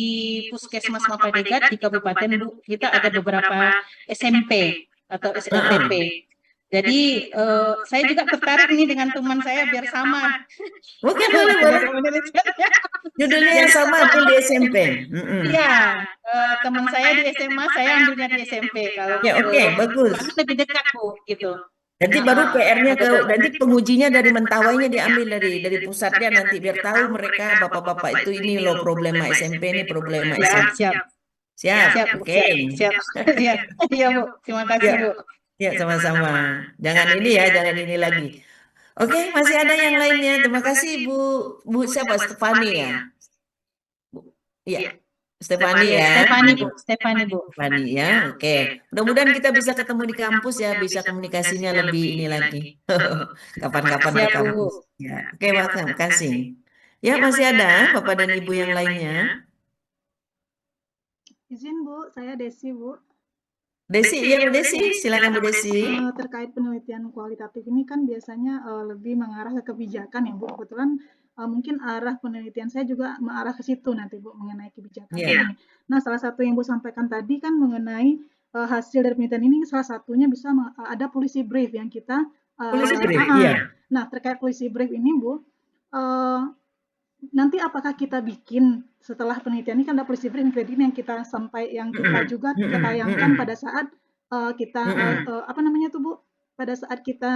Puskesmas Mapadegat di Kabupaten Bu, kita ada beberapa SMP atau SLTP. Jadi saya juga tertarik nih dengan teman saya biar sama. Oke, boleh. Judulnya yang sama pun di SMP. Iya, teman saya di SMA, saya ambilnya di SMP. Kalau Ya, oke, bagus. kami lebih dekat Bu, gitu. Nanti baru PR-nya nanti pengujinya dari Mentawainya diambil dari pusatnya nanti biar tahu mereka bapak-bapak itu ini loh problema SMP ini problema SMP. Siap, oke. Siap. Iya Bu, terima kasih Bu. Ya, sama-sama. Jangan ini lagi. Oke, masih ada yang lainnya. Terima kasih Bu siapa? Stefani ya? Iya. Stefani ya. Stefani Bu. Stefani ya. Oke. Mudah-mudahan kita bisa ketemu di kampus ya, bisa komunikasinya lebih ini lagi. Kapan-kapan di kampus. Ya. Oke, terima kasih. Ya, masih ada Bapak dan Ibu yang lainnya. Izin Bu, saya Desi Bu. Desi, iya Bu Desi, silakan Bu Desi. Terkait penelitian kualitatif ini kan biasanya lebih mengarah ke kebijakan ya Bu. Kebetulan mungkin arah penelitian saya juga mengarah ke situ nanti Bu mengenai kebijakan ini. Nah, salah satu yang Bu sampaikan tadi kan mengenai hasil dari penelitian ini salah satunya bisa ada policy brief yang kita Policy brief, iya. Nah, terkait policy brief ini Bu, nanti apakah kita bikin setelah penelitian ini kan ada policy brief yang kita juga kita tayangkan pada saat kita pada saat kita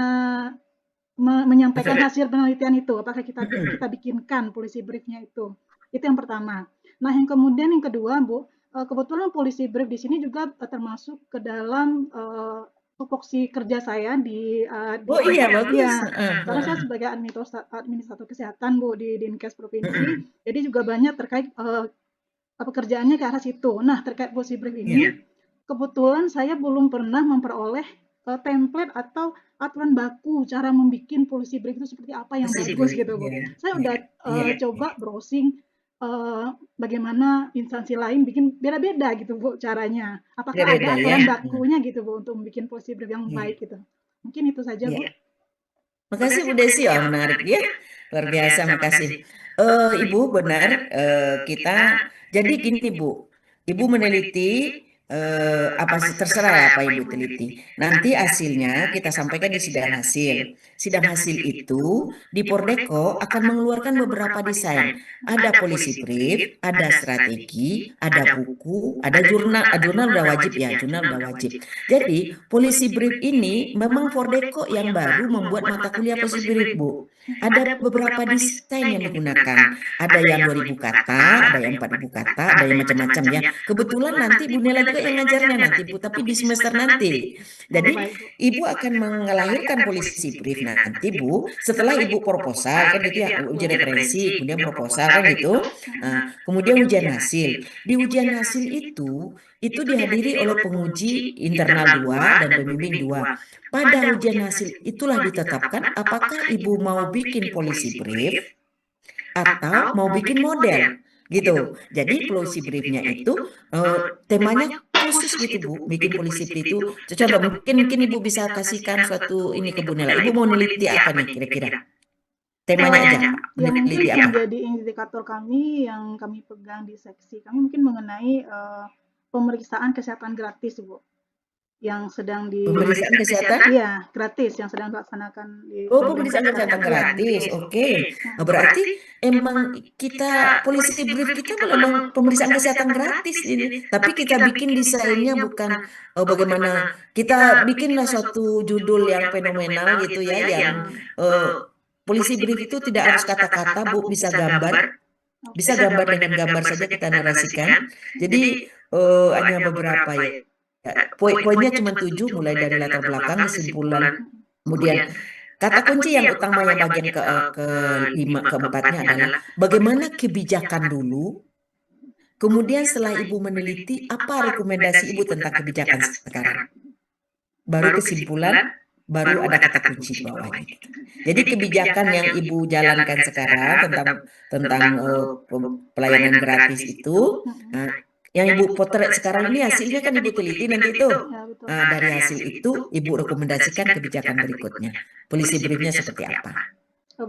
menyampaikan hasil penelitian itu, apakah kita bikinkan policy briefnya itu yang pertama. Nah, yang kedua Bu, kebetulan policy brief di sini juga termasuk ke dalam tupoksi kerja saya di iya bagus. Karena saya sebagai administrator kesehatan Bu di Dinkes provinsi, jadi juga banyak terkait pekerjaannya ke arah situ. Nah, terkait policy brief ini, kebetulan saya belum pernah memperoleh template atau aturan baku cara membuat policy brief itu seperti apa yang bagus gitu Bu. Saya udah coba browsing bagaimana instansi lain bikin beda-beda gitu Bu caranya. Apakah ada aturan bakunya gitu Bu untuk membuat policy brief yang baik gitu. Mungkin itu saja Bu. Makasih Bu Desi, menarik ya. Luar biasa, makasih. Ibu benar, kita jadi gini Bu. Ibu meneliti apa sih terserah ya apa Ibu teliti. Nanti hasilnya kita sampaikan di sidang hasil. Sidang hasil itu di Pordeko akan mengeluarkan beberapa desain. Ada policy brief, ada strategi, ada buku, ada jurnal. Jurnal udah wajib ya, jurnal udah wajib. Jadi policy brief ini memang Pordeko yang baru membuat mata kuliah policy brief Bu. Ada beberapa desain yang digunakan. Ada yang 2000 kata, ada yang 4000 kata, ada yang macam-macam ya. Kebetulan nanti Bu Nela juga yang ngajarnya nanti Bu, tapi di semester nanti. Jadi Ibu akan melahirkan policy brief nanti Bu, setelah Ibu proposal kan gitu ya, uji referensi, kemudian proposal kan gitu. Kemudian ujian hasil. Di ujian hasil itu dihadiri oleh penguji internal 2 dan pembimbing 2. Pada ujian hasil itulah ditetapkan apakah Ibu mau bikin policy brief atau mau bikin model gitu. Jadi policy briefnya itu temanya khusus gitu Bu, bikin policy brief itu. Coba mungkin Ibu bisa kasihkan suatu ini ke Bu Nela. Ibu mau neliti apa nih kira-kira? Temanya aja. Yang mungkin menjadi indikator kami yang kami pegang di seksi kami mungkin mengenai pemeriksaan kesehatan gratis Bu. Yang sedang di pemeriksaan kesehatan? Iya, gratis yang sedang dilaksanakan di pemeriksaan kesehatan gratis. Oke. Berarti emang kita policy brief kita memang pemeriksaan kesehatan gratis ini. Tapi kita bikin desainnya bukan bagaimana kita bikinlah suatu judul yang fenomenal gitu ya, yang policy brief itu tidak harus kata-kata Bu, bisa gambar. Bisa gambar dengan gambar saja kita narasikan. Jadi hanya beberapa ya. Poin-poinnya cuma 7, mulai dari latar belakang, kesimpulan, kemudian kata kunci yang utama yang bagian keempatnya adalah bagaimana kebijakan dulu. Kemudian setelah Ibu meneliti, apa rekomendasi Ibu tentang kebijakan sekarang? Baru kesimpulan, baru ada kata kunci di bawahnya. Jadi kebijakan yang Ibu jalankan sekarang tentang pelayanan gratis itu, yang Ibu potret sekarang ini hasilnya kan Ibu teliti nanti itu. Dari hasil itu Ibu rekomendasikan kebijakan berikutnya. Polisi briefnya seperti apa?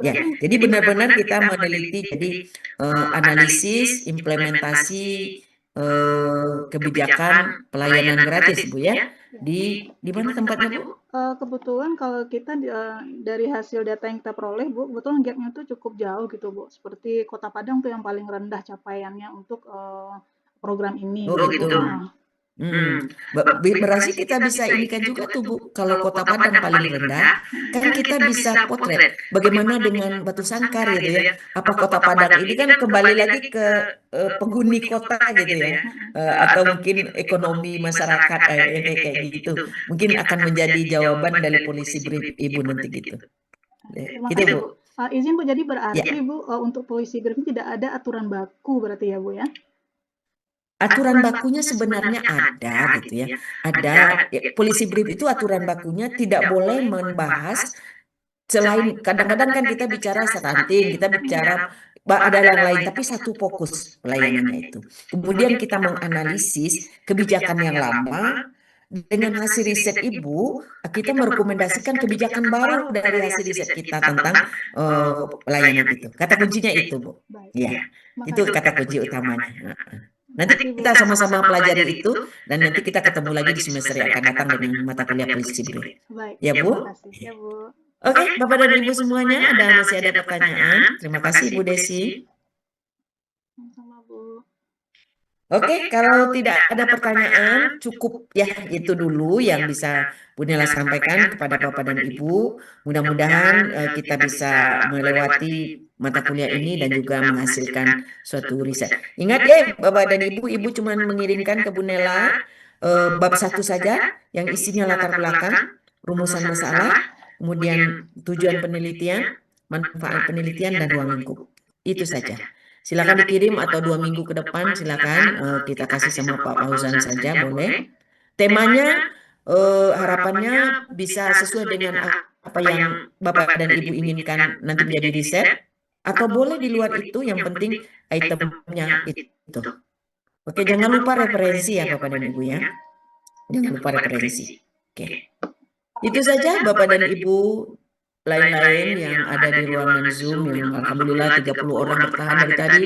Ya, jadi benar-benar kita meneliti, jadi analisis, implementasi kebijakan pelayanan gratis, Bu ya. Di mana tempatnya, Bu? Kebetulan kalau kita dari hasil data yang kita peroleh, Bu, kebetulan gapnya tuh cukup jauh gitu, Bu. Seperti Kota Padang tuh yang paling rendah capaiannya untuk program ini. Oh gitu. Berarti kita bisa inikan juga tuh, Bu, kalau Kota Padang paling rendah, kan kita bisa potret bagaimana dengan Batu Sangkar gitu ya. Apa Kota Padang ini kan kembali lagi ke penghuni kota gitu ya, atau mungkin ekonomi masyarakat yang kayak gitu. Mungkin akan menjadi jawaban dari polisi brief Ibu nanti gitu. Gitu, Bu. Izin Bu, jadi berarti Bu, untuk polisi brief ini tidak ada aturan baku berarti ya, Bu ya? Aturan bakunya sebenarnya ada gitu ya. Ada, polisi brief itu aturan bakunya tidak boleh membahas selain, kadang-kadang kan kita bicara stunting, kita bicara ada yang lain, tapi satu fokus pelayanannya itu. Kemudian kita menganalisis kebijakan yang lama, dengan hasil riset Ibu, kita merekomendasikan kebijakan baru dari hasil riset kita tentang pelayanan itu. Kata kuncinya itu, Bu. Ya, itu kata kunci utamanya. Nanti kita sama-sama pelajari itu, dan nanti kita ketemu lagi di semester yang akan datang dengan mata kuliah polisi brief. Ya, Bu? Ya, Bu. Oke, Bapak dan Ibu semuanya, masih ada pertanyaan? Terima kasih, Bu Desi. Sama, Bu. Oke, kalau tidak ada pertanyaan, cukup ya itu dulu yang bisa Bu Nela sampaikan kepada Bapak dan Ibu. Mudah-mudahan kita bisa melewati mata kuliah ini dan juga menghasilkan suatu riset. Ingat ya Bapak dan Ibu, Ibu cuma mengirimkan ke Bu Nela bab 1 saja yang isinya latar belakang, rumusan masalah, kemudian tujuan penelitian, manfaat penelitian, dan ruang lingkup. Itu saja. Silakan dikirim atau 2 minggu ke depan, silakan kita kasih sama Pak Fauzan saja, boleh. Temanya harapannya bisa sesuai dengan apa yang Bapak dan Ibu inginkan nanti menjadi riset, atau boleh di luar itu, yang penting itemnya itu. Oke, jangan lupa referensi ya Bapak dan Ibu ya. Jangan lupa referensi. Oke. Itu saja Bapak dan Ibu lain-lain yang ada di ruangan Zoom, yang alhamdulillah 30 orang bertahan dari tadi,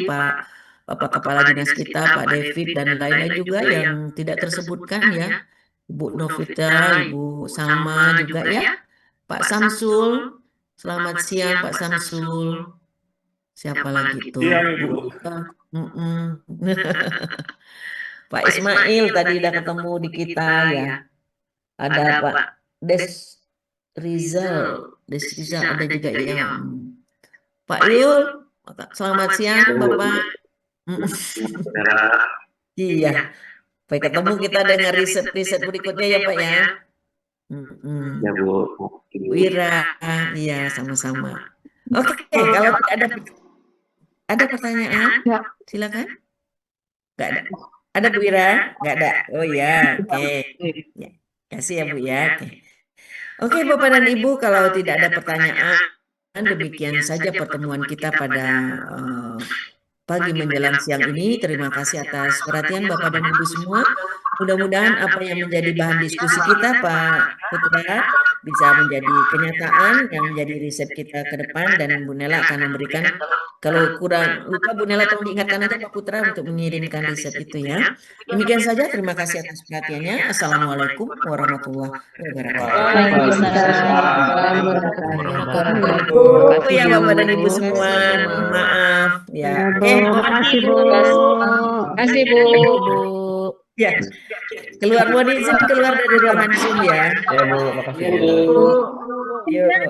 Bapak Kepala Dinas kita, Pak David, dan lain-lain juga yang tidak tersebutkan ya. Ibu Novita, Ibu Salma juga ya. Pak Samsul, selamat siang Pak Samsul. Siapa lagi tuh? Bu. Pak Ismail tadi udah ketemu di kita ya. Ada Pak Rizal ada juga ya. Pak Yul, selamat siang Bapak. Iya, sampai ketemu kita dengan riset berikutnya ya Pak ya. Ya Bu. Wira, iya sama-sama. Oke, kalau ada pertanyaan, silakan. Nggak ada. Ada Bu Wira? Nggak ada. Oh ya, oke. Ya, kasih ya Bu ya. Oke, Bapak dan Ibu, kalau tidak ada pertanyaan, demikian saja pertemuan kita pada pagi menjelang siang ini. Terima kasih atas perhatian Bapak dan Ibu semua. Mudah-mudahan apa yang menjadi bahan diskusi kita, Pak Putra, bisa menjadi kenyataan yang menjadi riset kita ke depan, dan Bu Nela akan memberikan, kalau kurang lupa Bu Nela tolong diingatkan aja Pak Putra untuk mengirimkan riset itu ya. Demikian saja, terima kasih atas perhatiannya. Assalamualaikum warahmatullahi wabarakatuh. Ya Bapak dan Ibu semua, maaf ya. Terima kasih Bu. Kasih Bu. Ya, keluar izin keluar dari ruangan Zoom ya. Ya Bu, makasih Bu. Yuk.